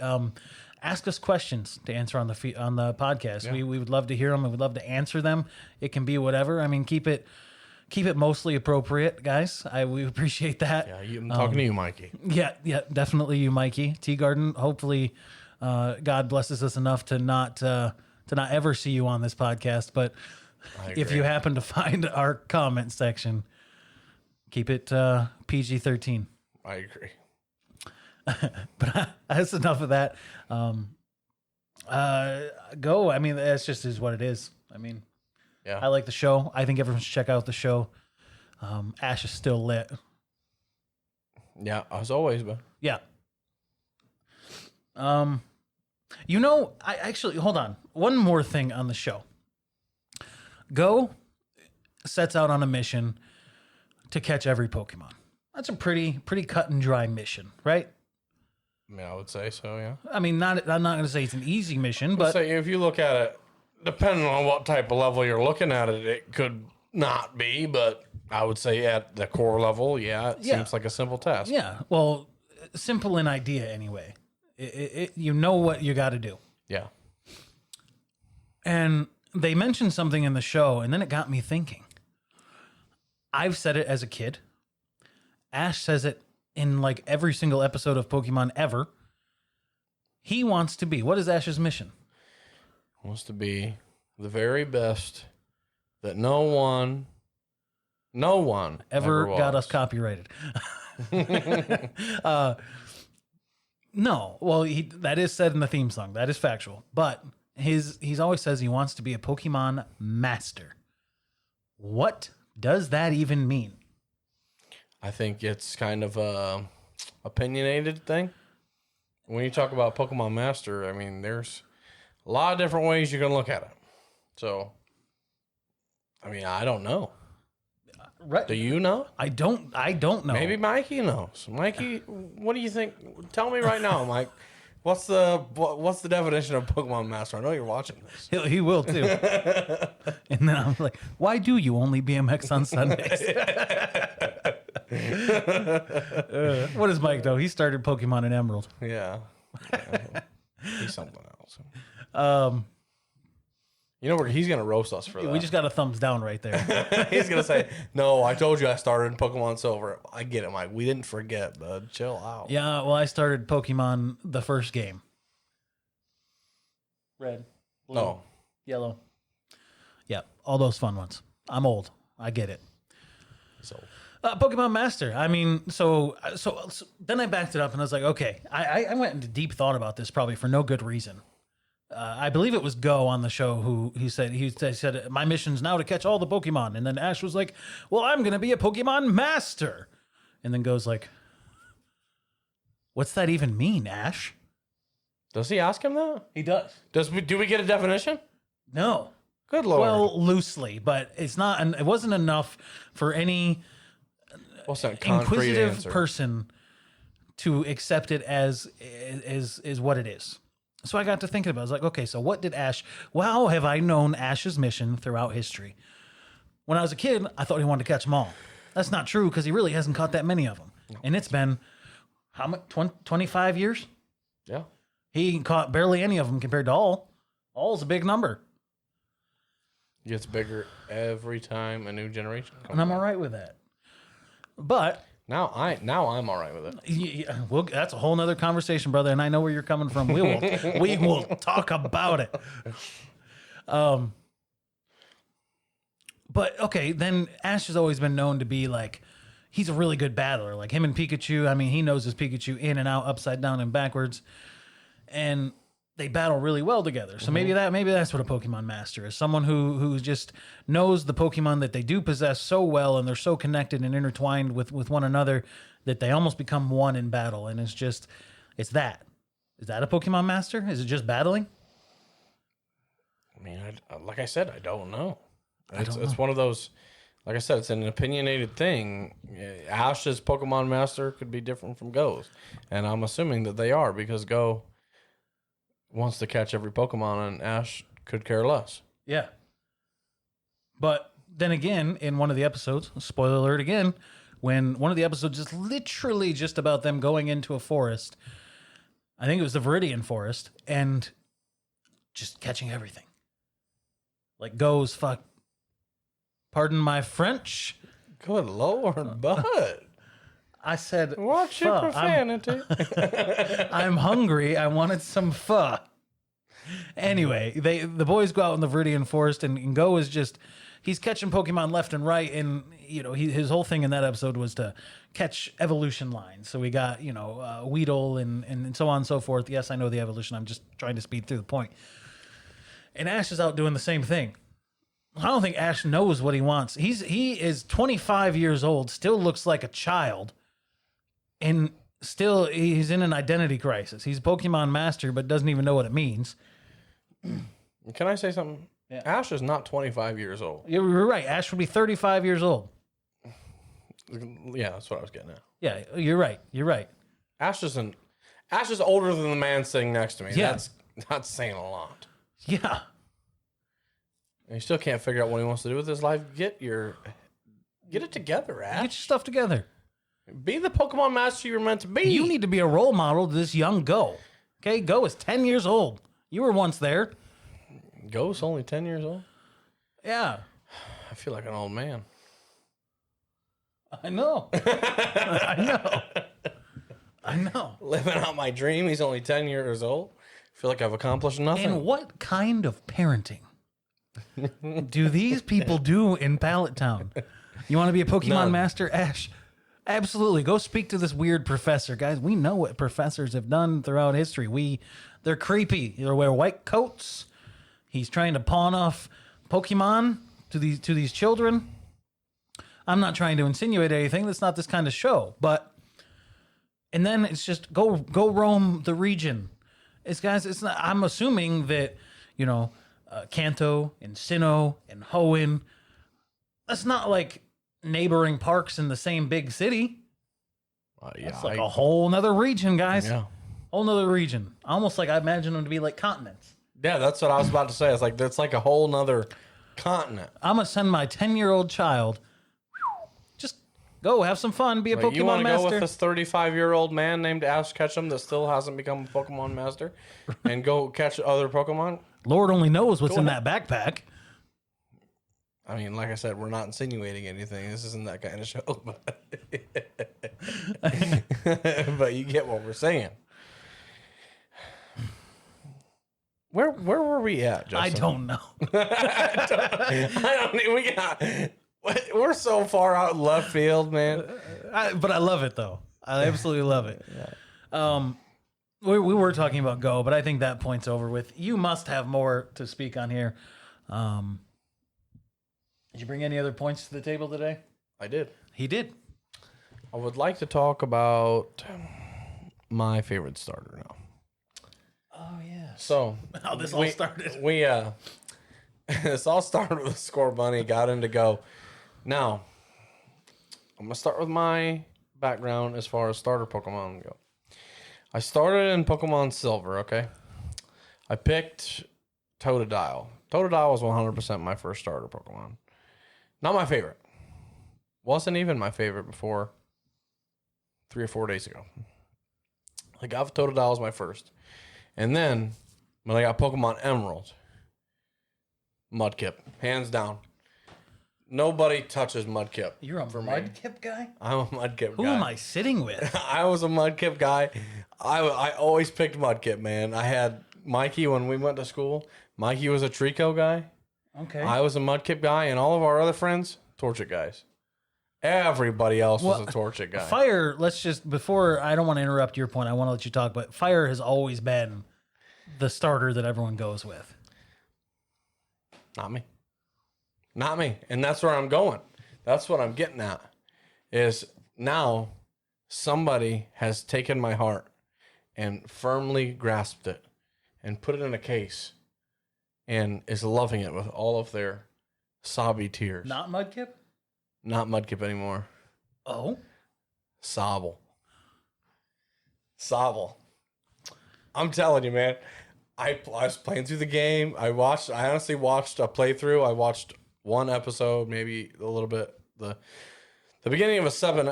Speaker 2: Ask us questions to answer on the podcast. Yeah. We would love to hear them. We would love to answer them. It can be whatever. I mean, keep it mostly appropriate, guys. We appreciate that.
Speaker 1: Yeah, I'm talking to you, Mikey.
Speaker 2: Yeah, definitely you, Mikey. Tea Garden. Hopefully, God blesses us enough to not ever see you on this podcast. But if you happen to find our comment section, keep it PG-13.
Speaker 1: I agree.
Speaker 2: But that's enough of that. Go. I mean, that's just is what it is. I mean,
Speaker 1: yeah.
Speaker 2: I like the show. I think everyone should check out the show. Ash is still lit.
Speaker 1: Yeah, as always, but
Speaker 2: yeah. I actually hold on. One more thing on the show. Go sets out on a mission to catch every Pokemon. That's a pretty cut and dry mission, right?
Speaker 1: I mean, I would say so, yeah.
Speaker 2: I mean, I'm not going to say it's an easy mission, but
Speaker 1: say if you look at it, depending on what type of level you're looking at it, it could not be, but I would say at the core level, it seems like a simple task.
Speaker 2: Yeah, well, simple in idea anyway. You know what you got to do.
Speaker 1: Yeah.
Speaker 2: And they mentioned something in the show, and then it got me thinking. I've said it as a kid. Ash says it in like every single episode of Pokemon ever. He wants to be. What is Ash's mission?
Speaker 1: Wants to be the very best that no one
Speaker 2: ever got us copyrighted. No, well, that is said in the theme song. That is factual. But he's always says he wants to be a Pokemon master. What does that even mean?
Speaker 1: I think it's kind of a opinionated thing. When you talk about Pokemon Master, I mean, there's a lot of different ways you can look at it. So, I mean, I don't know.
Speaker 2: Right?
Speaker 1: Do you know?
Speaker 2: I don't know.
Speaker 1: Maybe Mikey knows. Mikey, what do you think? Tell me right now, Mike. What's the definition of Pokemon Master? I know you're watching this.
Speaker 2: He will too. And then I'm like, why do you only BMX on Sundays? What does Mike know? He started Pokemon in Emerald.
Speaker 1: Yeah. He's something else. You know, he's going to roast us for that.
Speaker 2: We just got a thumbs down right there.
Speaker 1: He's going to say, no, I told you I started in Pokemon Silver. I get it, Mike. We didn't forget, bud. Chill out.
Speaker 2: Yeah, well, I started Pokemon the first game. Red, blue, yellow. Yeah, all those fun ones. I'm old. I get it.
Speaker 1: So,
Speaker 2: Pokemon Master. I mean, so then I backed it up and I was like, okay, I went into deep thought about this probably for no good reason. I believe it was Go on the show who said my mission's now to catch all the Pokemon, and then Ash was like, "Well, I'm gonna be a Pokemon Master," and then Go's like, "What's that even mean, Ash?"
Speaker 1: Does he ask him that?
Speaker 2: He does.
Speaker 1: Do we get a definition?
Speaker 2: No.
Speaker 1: Good Lord.
Speaker 2: Well, loosely, but it's not. And it wasn't enough for any inquisitive person to accept it as what it is. So I got to thinking about it. I was like, okay, so what did Ash, how have I known Ash's mission throughout history? When I was a kid, I thought he wanted to catch them all. That's not true because he really hasn't caught that many of them. No. And it's been, how much, 25 years?
Speaker 1: Yeah.
Speaker 2: He caught barely any of them compared to all. All's a big number.
Speaker 1: Gets bigger every time a new generation comes.
Speaker 2: And I'm all right with that. But
Speaker 1: now I'm all right with it.
Speaker 2: Yeah, well, that's a whole nother conversation, brother. And I know where you're coming from. We will talk about it. But okay, then Ash has always been known to be like, he's a really good battler. Like him and Pikachu. I mean, he knows his Pikachu in and out, upside down and backwards, and they battle really well together. So maybe that's what a Pokemon master is. Someone who just knows the Pokemon that they do possess so well, and they're so connected and intertwined with one another that they almost become one in battle. And it's that. Is that a Pokemon master? Is it just battling?
Speaker 1: I mean, like I said, I don't know. It's one of those, like I said, it's an opinionated thing. Ash's Pokemon master could be different from Go's. And I'm assuming that they are because Go wants to catch every Pokemon and Ash could care less.
Speaker 2: Yeah. But then again, in one of the episodes, spoiler alert again, when one of the episodes is literally just about them going into a forest, I think it was the Viridian Forest, and just catching everything. Like Go's fuck. Pardon my French.
Speaker 1: Good Lord, bud.
Speaker 2: I said,
Speaker 1: watch your profanity.
Speaker 2: I'm hungry. I wanted some pho. Anyway, the boys go out in the Viridian Forest, and Go is just, he's catching Pokemon left and right. And, his whole thing in that episode was to catch evolution lines. So we got, Weedle and so on and so forth. Yes, I know the evolution. I'm just trying to speed through the point. And Ash is out doing the same thing. I don't think Ash knows what he wants. He is 25 years old, still looks like a child, and still he's in an identity crisis. He's Pokemon master, but doesn't even know what it means.
Speaker 1: Can I say something? Yeah. Ash is not 25 years old.
Speaker 2: You're right. Ash would be 35 years old.
Speaker 1: Yeah, that's what I was getting at.
Speaker 2: Yeah, you're right. You're right.
Speaker 1: Ash is older than the man sitting next to me.
Speaker 2: Yeah.
Speaker 1: That's not saying a lot.
Speaker 2: Yeah.
Speaker 1: And he still can't figure out what he wants to do with his life. Get it together, Ash.
Speaker 2: Get your stuff together.
Speaker 1: Be the Pokemon master you were meant to be.
Speaker 2: You need to be a role model to this young Go. Okay, Go is 10 years old. You were once there.
Speaker 1: Go's only 10 years old?
Speaker 2: Yeah.
Speaker 1: I feel like an old man.
Speaker 2: I know. I know.
Speaker 1: Living out my dream. He's only 10 years old. I feel like I've accomplished nothing.
Speaker 2: And what kind of parenting do these people do in Pallet Town? You want to be a Pokemon master, Ash? Absolutely. Go speak to this weird professor. Guys, we know what professors have done throughout history. They're creepy. They wear white coats. He's trying to pawn off Pokemon to these children. I'm not trying to insinuate anything. That's not this kind of show. And then it's just go roam the region. It's not. I'm assuming that Kanto and Sinnoh and Hoenn, that's not like neighboring parks in the same big city. It's like a whole nother region, guys.
Speaker 1: Yeah.
Speaker 2: Whole nother region. Almost like I imagine them to be like continents.
Speaker 1: Yeah, that's what I was about to say. It's like that's like a whole nother continent.
Speaker 2: I'm gonna send my 10-year-old child. Just go have some fun. Be a Pokemon master.
Speaker 1: You want to go with this 35-year-old man named Ash Ketchum that still hasn't become a Pokemon master, and go catch other Pokemon?
Speaker 2: Lord only knows what's in that backpack.
Speaker 1: I mean, like I said, we're not insinuating anything. This isn't that kind of show, but you get what we're saying. Where were we at, Justin?
Speaker 2: I don't know.
Speaker 1: We're so far out in left field, man.
Speaker 2: But I love it, though. I absolutely love it. Yeah. We were talking about Go, but I think that point's over with. You must have more to speak on here. Did you bring any other points to the table today?
Speaker 1: I did.
Speaker 2: He did.
Speaker 1: I would like to talk about my favorite starter now.
Speaker 2: Oh, yeah.
Speaker 1: So
Speaker 2: how this all started.
Speaker 1: This all started with Score Bunny, got him to Go. Now, I'm going to start with my background as far as starter Pokemon go. I started in Pokemon Silver, okay? I picked Totodile. Totodile was 100% my first starter Pokemon. Not my favorite. Wasn't even my favorite before 3 or 4 days ago. I got Totodile as my first. And then, when I got Pokemon Emerald, Mudkip. Hands down. Nobody touches Mudkip.
Speaker 2: You're a Mudkip guy?
Speaker 1: I'm a Mudkip guy.
Speaker 2: Who am I sitting with?
Speaker 1: I was a Mudkip guy. I always picked Mudkip, man. I had Mikey when we went to school. Mikey was a Trico guy.
Speaker 2: Okay.
Speaker 1: I was a Mudkip guy, and all of our other friends, Torchic guys. Everybody else was a Torchic guy.
Speaker 2: Fire, before, I don't want to interrupt your point, I want to let you talk, but Fire has always been the starter that everyone goes with.
Speaker 1: Not me. Not me. And that's where I'm going. That's what I'm getting at. Is now somebody has taken my heart and firmly grasped it and put it in a case and is loving it with all of their sobby tears.
Speaker 2: Not Mudkip?
Speaker 1: Not Mudkip anymore.
Speaker 2: Oh?
Speaker 1: Sobble. I'm telling you, man. I was playing through the game. I honestly watched a playthrough. I watched one episode, maybe a little bit. The beginning of a second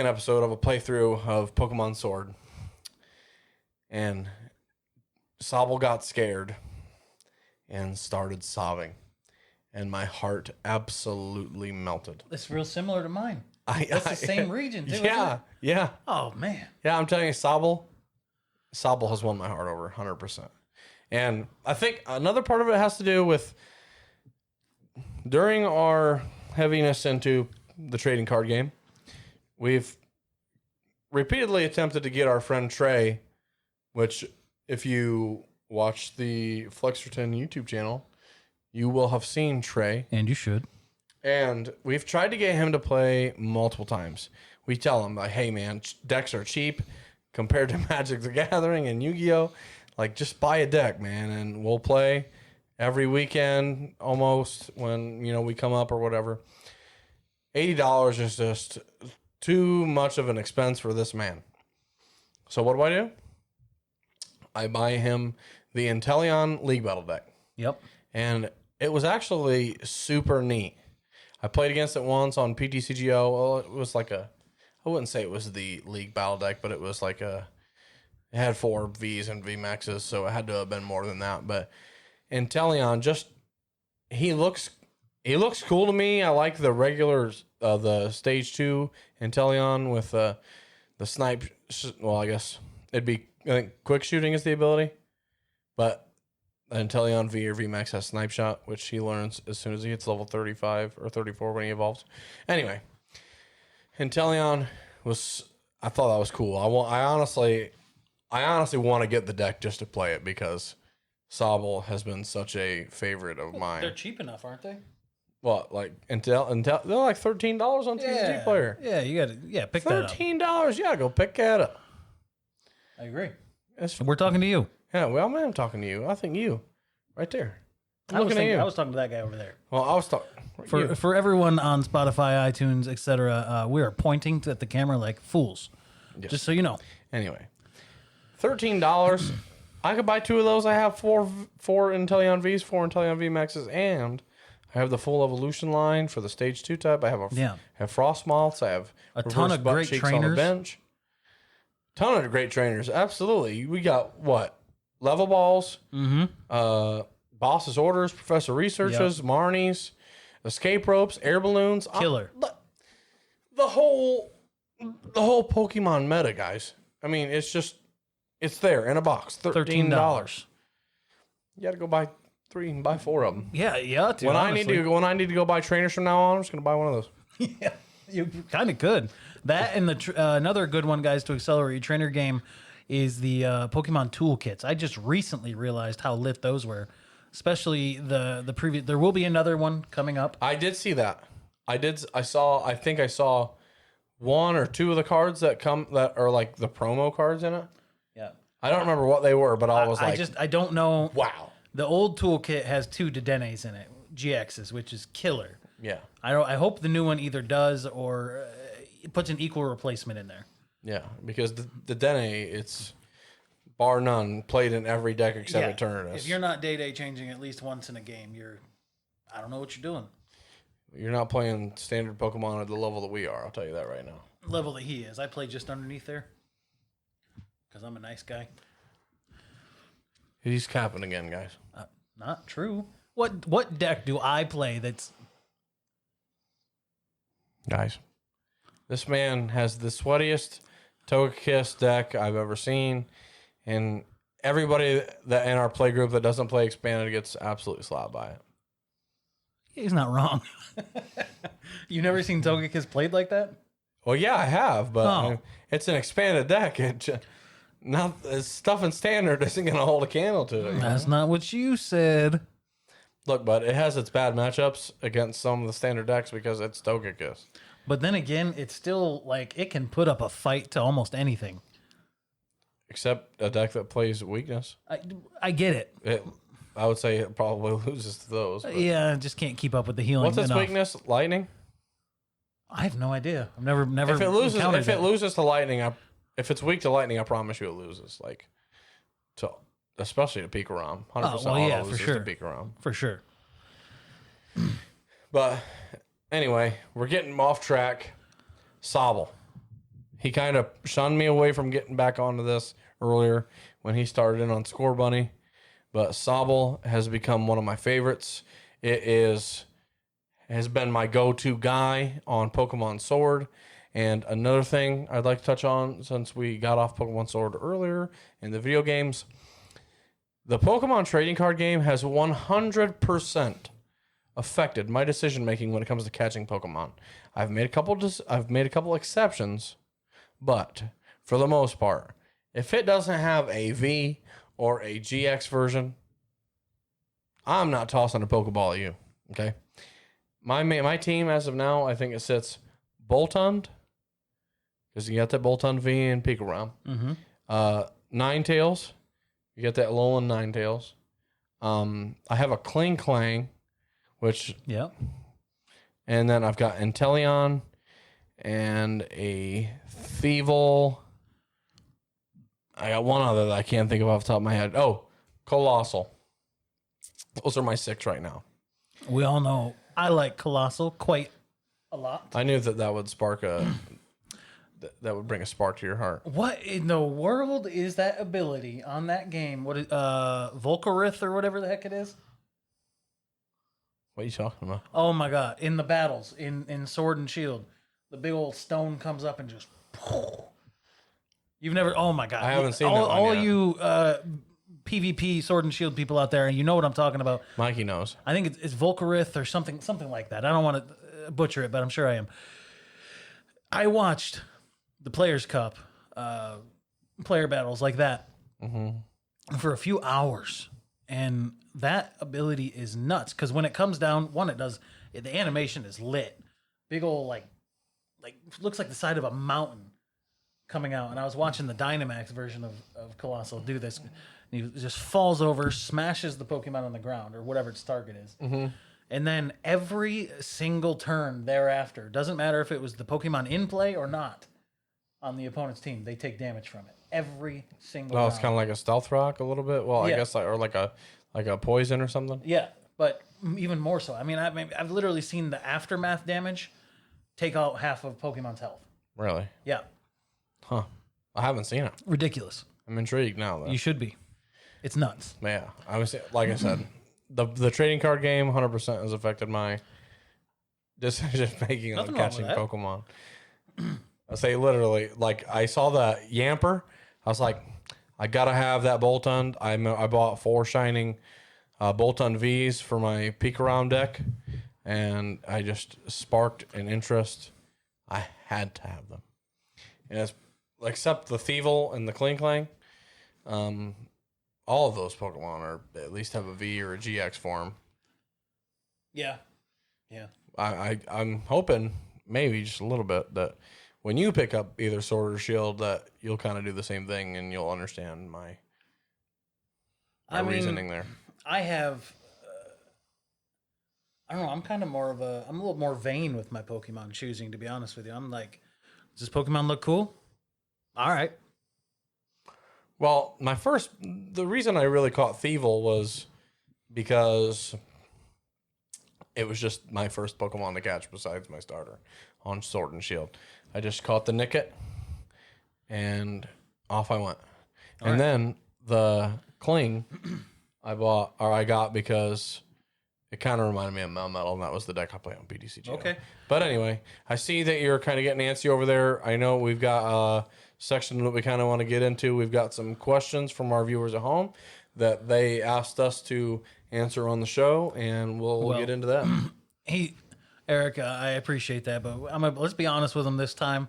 Speaker 1: episode of a playthrough of Pokemon Sword. And Sobble got scared and started sobbing. And my heart absolutely melted.
Speaker 2: It's real similar to mine. That's the same region, too.
Speaker 1: Yeah.
Speaker 2: Oh, man.
Speaker 1: Yeah, I'm telling you, Sobble has won my heart over 100%. And I think another part of it has to do with during our heaviness into the trading card game, we've repeatedly attempted to get our friend Trey, which if you watch the Flexerton YouTube channel, you will have seen Trey.
Speaker 2: And you should.
Speaker 1: And we've tried to get him to play multiple times. We tell him, like, hey, man, decks are cheap compared to Magic the Gathering and Yu-Gi-Oh! Like, just buy a deck, man, and we'll play every weekend almost when, we come up or whatever. $80 is just too much of an expense for this man. So what do? I buy him the Inteleon League Battle deck.
Speaker 2: Yep.
Speaker 1: And it was actually super neat. I played against it once on PTCGO. Well, it was like I wouldn't say it was the League Battle deck, but it was like it had 4 Vs and VMAXs, so it had to have been more than that. But Inteleon, he looks cool to me. I like the regular, the stage 2 Inteleon with the snipe. Well, I guess I think quick shooting is the ability, but Inteleon V or VMAX has snipe shot, which he learns as soon as he hits level 35 or 34 when he evolves. Anyway, Inteleon I thought that was cool. I honestly want to get the deck just to play it because Sobble has been such a favorite of mine.
Speaker 2: They're cheap enough, aren't they?
Speaker 1: What, like Intel? They're like $13 on TCG Player.
Speaker 2: Yeah, you got to pick that up.
Speaker 1: $13, yeah, go pick that up.
Speaker 2: I agree. We're talking to you.
Speaker 1: Yeah, well, I'm talking to you. I think you, right there. I'm looking at you.
Speaker 2: I was talking to that guy over there.
Speaker 1: Well, I was talking
Speaker 2: for everyone on Spotify, iTunes, etc. We are pointing at the camera like fools. Yes. Just so you know.
Speaker 1: Anyway, $13. I could buy 2 of those. I have four Inteleon Vs, 4 Inteleon V Maxes, and I have the full evolution line for the stage 2 type. I have Frost Moths. I have
Speaker 2: a ton of great trainers
Speaker 1: on the bench. Ton of great trainers. Absolutely. We got what? Level Balls, Boss's Orders, Professor Researches, Marnies, Escape Ropes, Air Balloons.
Speaker 2: Killer.
Speaker 1: The whole Pokemon meta, guys. I mean, it's there in a box. $13. You got to go buy 3 and buy 4 of them.
Speaker 2: Yeah, dude,
Speaker 1: when I need to go buy trainers from now on, I'm just going to buy one of those.
Speaker 2: Yeah, you kind of could. That and another good one, guys, to accelerate your trainer game is the Pokemon toolkits. I just recently realized how lit those were, especially the previous. There will be another one coming up.
Speaker 1: I did see that. I think I saw 1 or 2 of the cards that are like the promo cards in it.
Speaker 2: Yeah.
Speaker 1: I don't remember what they were, but I
Speaker 2: don't know.
Speaker 1: Wow.
Speaker 2: The old toolkit has 2 Dedennes in it, GXs, which is killer.
Speaker 1: Yeah.
Speaker 2: I hope the new one either does or puts an equal replacement in there.
Speaker 1: Yeah, because the Dene, it's bar none, played in every deck except Eternus.
Speaker 2: If you're not day changing at least once in a game, I don't know what you're doing.
Speaker 1: You're not playing standard Pokemon at the level that we are. I'll tell you that right now.
Speaker 2: Level that he is. I play just underneath there because I'm a nice guy.
Speaker 1: He's capping again, guys.
Speaker 2: Not true. What deck do I play that's...
Speaker 1: Guys, this man has the sweatiest Togekiss deck I've ever seen, and everybody that in our play group that doesn't play Expanded gets absolutely slapped by it.
Speaker 2: He's not wrong. You never seen Togekiss played like that?
Speaker 1: Well, yeah, I have, but it's an Expanded deck. Stuff in Standard isn't going to hold a candle to it.
Speaker 2: That's not what you said.
Speaker 1: Look, bud, it has its bad matchups against some of the Standard decks because it's Togekiss.
Speaker 2: But then again, it's still like it can put up a fight to almost anything.
Speaker 1: Except a deck that plays weakness.
Speaker 2: I get it.
Speaker 1: I would say it probably loses to those.
Speaker 2: Yeah, just can't keep up with the healing.
Speaker 1: What's its weakness? Lightning?
Speaker 2: I have no idea. I've never.
Speaker 1: If it loses to lightning, if it's weak to lightning, I promise you it loses. Especially to Pikarom. 100%
Speaker 2: for sure.
Speaker 1: To Pikarom.
Speaker 2: For sure.
Speaker 1: But anyway, we're getting off track. Sobble. He kind of shunned me away from getting back onto this earlier when he started in on Score Bunny. But Sobble has become one of my favorites. Has been my go-to guy on Pokemon Sword. And another thing I'd like to touch on, since we got off Pokemon Sword earlier in the video games, the Pokemon trading card game has 100% affected my decision making when it comes to catching Pokemon. I've made a couple exceptions, but for the most part, if it doesn't have a V or a GX version, I'm not tossing a Pokeball at you. Okay, my team as of now, I think it sits Boltund, because you got that Boltund V and Pikarom.
Speaker 2: Mm-hmm.
Speaker 1: Ninetales, you get that Alolan Ninetales. I have a Kling Clang, which and then I've got Inteleon and a Thievul. I got one other that I can't think of off the top of my head. Oh, Colossal. Those are my 6 right now.
Speaker 2: We all know I like Colossal quite a lot.
Speaker 1: I knew that would spark that would bring a spark to your heart.
Speaker 2: What in the world is that ability on that game? What is Volcarith or whatever the heck it is?
Speaker 1: What are you talking about?
Speaker 2: Oh my god! In the battles, in Sword and Shield, the big old stone comes up and just. You've never. Oh my god!
Speaker 1: I haven't seen
Speaker 2: all
Speaker 1: yet.
Speaker 2: You PvP Sword and Shield people out there, and you know what I'm talking about.
Speaker 1: Mikey knows.
Speaker 2: I think it's Volcarith or something like that. I don't want to butcher it, but I'm sure I am. I watched the Players' Cup, player battles like that for a few hours, and that ability is nuts. Because when it comes down, the animation is lit. Big old like looks like the side of a mountain coming out. And I was watching the Dynamax version of Colossal do this. And he just falls over, smashes the Pokemon on the ground or whatever its target is. Mm-hmm. And then every single turn thereafter, doesn't matter if it was the Pokemon in play or not on the opponent's team, they take damage from it. Every single
Speaker 1: Well, it's kind of like a Stealth Rock a little bit. Well, I guess or like a poison or something.
Speaker 2: Yeah, but even more so. I mean, I've literally seen the aftermath damage take out half of Pokemon's health.
Speaker 1: Really?
Speaker 2: Yeah.
Speaker 1: Huh. I haven't seen it.
Speaker 2: Ridiculous.
Speaker 1: I'm intrigued now, though.
Speaker 2: You should be. It's nuts.
Speaker 1: Yeah. I said, the trading card game 100% has affected my decision making on catching Pokemon. I say literally, like I saw the Yamper, I was like, I gotta have that Boltund. I bought 4 shining Boltund V's for my Pikarom deck, and I just sparked an interest. I had to have them. And it's, except the Thievul and the Kling Clang, all of those Pokemon are at least have a V or a GX form.
Speaker 2: Yeah. Yeah.
Speaker 1: I'm hoping maybe just a little bit that when you pick up either Sword or Shield that you'll kind of do the same thing and you'll understand my reasoning there.
Speaker 2: I have I don't know, I'm kind of I'm a little more vain with my Pokemon choosing, to be honest with you. I'm like, does this Pokemon look cool? All right.
Speaker 1: Well, the reason I really caught Thievul was because it was just my first Pokemon to catch besides my starter on Sword and Shield. I just caught the Nickit, and off I went. Then the Kling I got because it kind of reminded me of Melmetal, and that was the deck I play on PDCG.
Speaker 2: Okay.
Speaker 1: But anyway, I see that you're kind of getting antsy over there. I know we've got a section that we kind of want to get into. We've got some questions from our viewers at home that they asked us to answer on the show, and we'll get into that.
Speaker 2: Eric, I appreciate that, but let's be honest with them this time.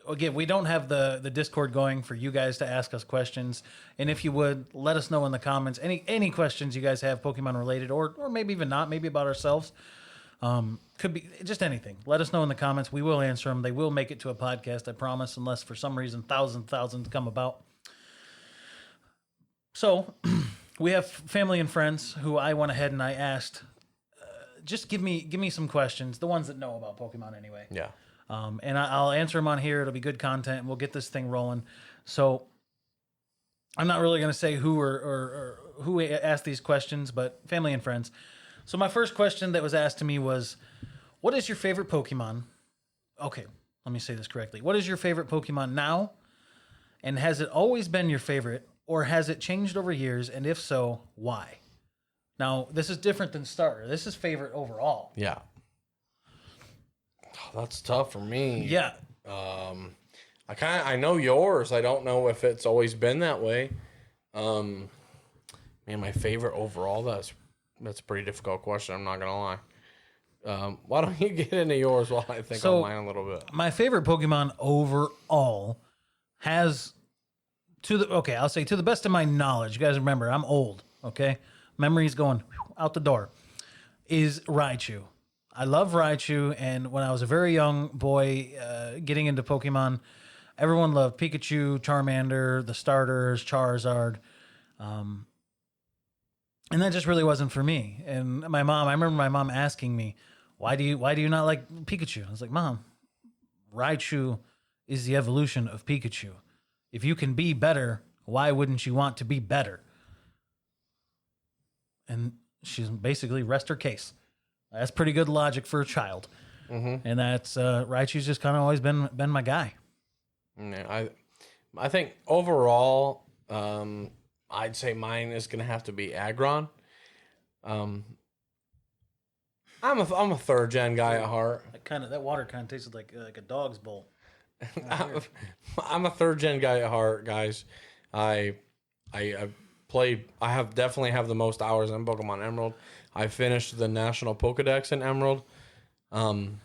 Speaker 2: Again, we don't have the Discord going for you guys to ask us questions, and if you would, let us know in the comments any questions you guys have Pokemon related, or maybe even not, maybe about ourselves. Could be just anything. Let us know in the comments. We will answer them. They will make it to a podcast, I promise, unless for some reason thousands come about. So we have family and friends who I went ahead and I asked, just give me some questions, the ones that know about Pokemon anyway.
Speaker 1: Yeah.
Speaker 2: And I'll answer them on here. It'll be good content, and we'll get this thing rolling. So I'm not really going to say who or who asked these questions, but family and friends. So my first question that was asked to me was, what is your favorite Pokemon? Okay, let me say this correctly. What is your favorite Pokemon now? And has it always been your favorite, or has it changed over years? And if so, why? Now, this is different than starter. This is favorite overall.
Speaker 1: Yeah. Oh, that's tough for me.
Speaker 2: Yeah.
Speaker 1: I know yours. I don't know if it's always been that way. Man, my favorite overall, that's a pretty difficult question. I'm not gonna lie. Why don't you get into yours while I think on mine a little bit?
Speaker 2: My favorite Pokemon overall has I'll say to the best of my knowledge, you guys remember, I'm old, okay? Memories going out the door, is Raichu. I love Raichu, and when I was a very young boy getting into Pokemon, everyone loved Pikachu, Charmander, the starters, Charizard. And that just really wasn't for me. And I remember my mom asking me, why do you not like Pikachu? I was like, Mom, Raichu is the evolution of Pikachu. If you can be better, why wouldn't you want to be better? And she's basically rest her case. That's pretty good logic for a child. Mm-hmm. And that's Raichu's just kind of always been my guy.
Speaker 1: Yeah, I think overall, I'd say mine is going to have to be Aggron. I'm a third gen guy at heart.
Speaker 2: That water kind of tasted like a dog's bowl.
Speaker 1: I'm a third gen guy at heart, guys. I definitely have the most hours in Pokemon Emerald. I finished the National Pokedex in Emerald. And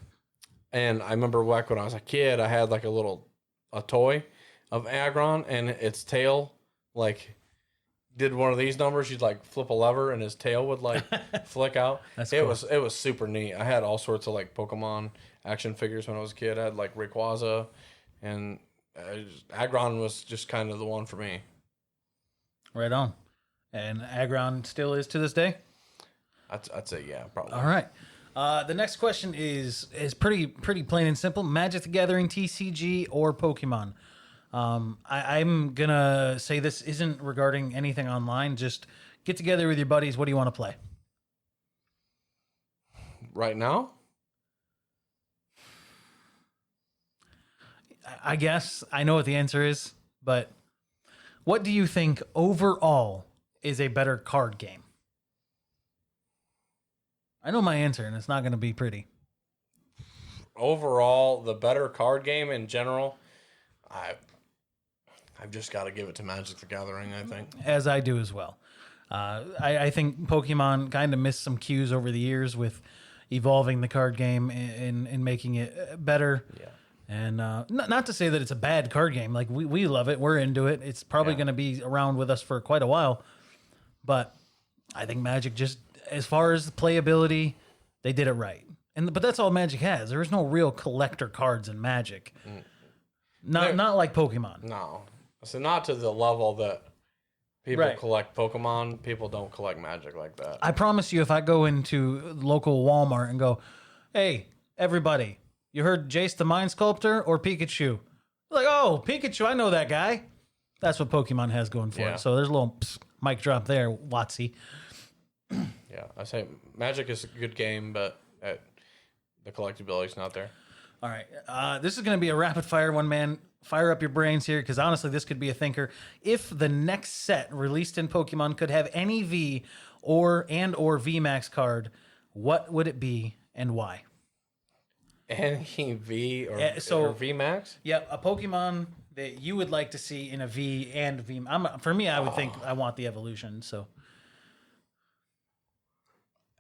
Speaker 1: I remember back when I was a kid, I had like a toy of Aggron, and its tail did one of these numbers. You'd flip a lever and his tail would flick out. It was super neat. I had all sorts of Pokemon action figures when I was a kid. I had Rayquaza, and Aggron was just kind of the one for me.
Speaker 2: Right on. And Aggron still is to this day?
Speaker 1: I'd say yeah, probably.
Speaker 2: All right. The next question is pretty plain and simple. Magic the Gathering, TCG, or Pokemon? I'm going to say this isn't regarding anything online. Just get together with your buddies. What do you want to play?
Speaker 1: Right now?
Speaker 2: I guess I know what the answer is, but what do you think overall is a better card game? I know my answer, and it's not going to be pretty.
Speaker 1: Overall, the better card game in general, I've just got to give it to Magic the Gathering, I think.
Speaker 2: As I do as well. I think Pokemon kind of missed some cues over the years with evolving the card game and making it better. Yeah. And not to say that it's a bad card game. We love it. We're into it. It's probably going to be around with us for quite a while. But I think Magic just, as far as the playability, they did it right. But that's all Magic has. There is no real collector cards in Magic. Not like Pokemon.
Speaker 1: No. So not to the level that people collect Pokemon. People don't collect Magic like that.
Speaker 2: I promise you, if I go into local Walmart and go, hey, everybody, you heard Jace the Mind Sculptor or Pikachu? Like, oh, Pikachu, I know that guy. That's what Pokemon has going for
Speaker 1: Yeah.
Speaker 2: it. So there's a little mic drop there, Watsy.
Speaker 1: Yeah, I say Magic is a good game, but the collectability's not there.
Speaker 2: All right. This is going to be a rapid fire one, man. Fire up your brains here, because honestly, this could be a thinker. If the next set released in Pokemon could have any V or VMAX card, what would it be and why?
Speaker 1: Any V or VMAX?
Speaker 2: Yeah, a Pokemon that you would like to see in a V and V. For me, I would think I want the evolution. So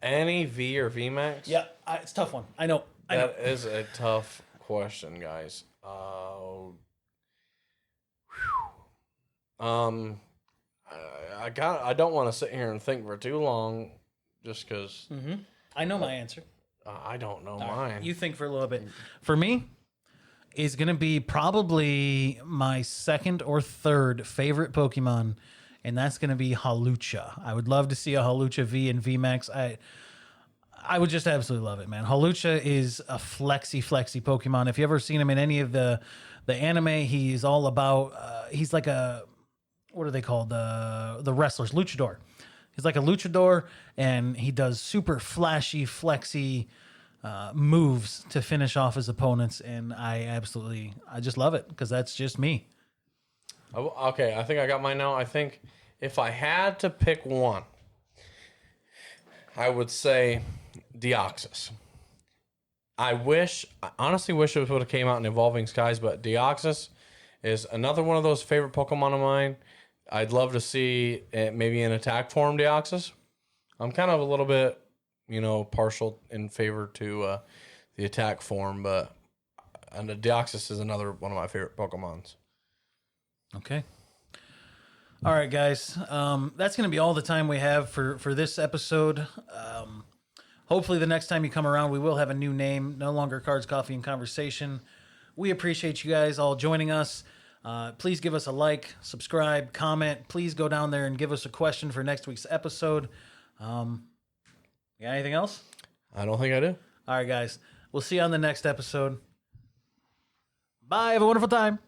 Speaker 1: any V or VMAX?
Speaker 2: yeah, it's a tough one. I know.
Speaker 1: That is a tough question, guys. I don't want to sit here and think for too long, just because.
Speaker 2: Mm-hmm. I know my answer.
Speaker 1: I don't know
Speaker 2: All
Speaker 1: mine.
Speaker 2: right, you think for a little bit. For me, is going to be probably my second or third favorite Pokemon, and that's going to be Hawlucha. I would love to see a Hawlucha V and VMAX. I would just absolutely love it, man. Hawlucha is a flexy Pokemon. If you ever seen him in any of the anime, he's all about. He's like a, what are they called? The wrestlers, luchador. He's like a luchador, and he does super flashy, flexy moves to finish off his opponents. And I just love it, because that's just me.
Speaker 1: Okay, I think I got mine now. I think if I had to pick one, I would say Deoxys. I honestly wish it would have came out in Evolving Skies, but Deoxys is another one of those favorite Pokemon of mine. I'd love to see it maybe in attack form Deoxys. I'm kind of a little bit, partial in favor to the attack form, but the Deoxys is another one of my favorite Pokemons.
Speaker 2: Okay. All right, guys. That's going to be all the time we have for this episode. Hopefully the next time you come around, we will have a new name. No longer Cards, Coffee, and Conversation. We appreciate you guys all joining us. Please give us a like, subscribe, comment. Please go down there and give us a question for next week's episode. You got anything else?
Speaker 1: I don't think I do.
Speaker 2: All right, guys. We'll see you on the next episode. Bye. Have a wonderful time.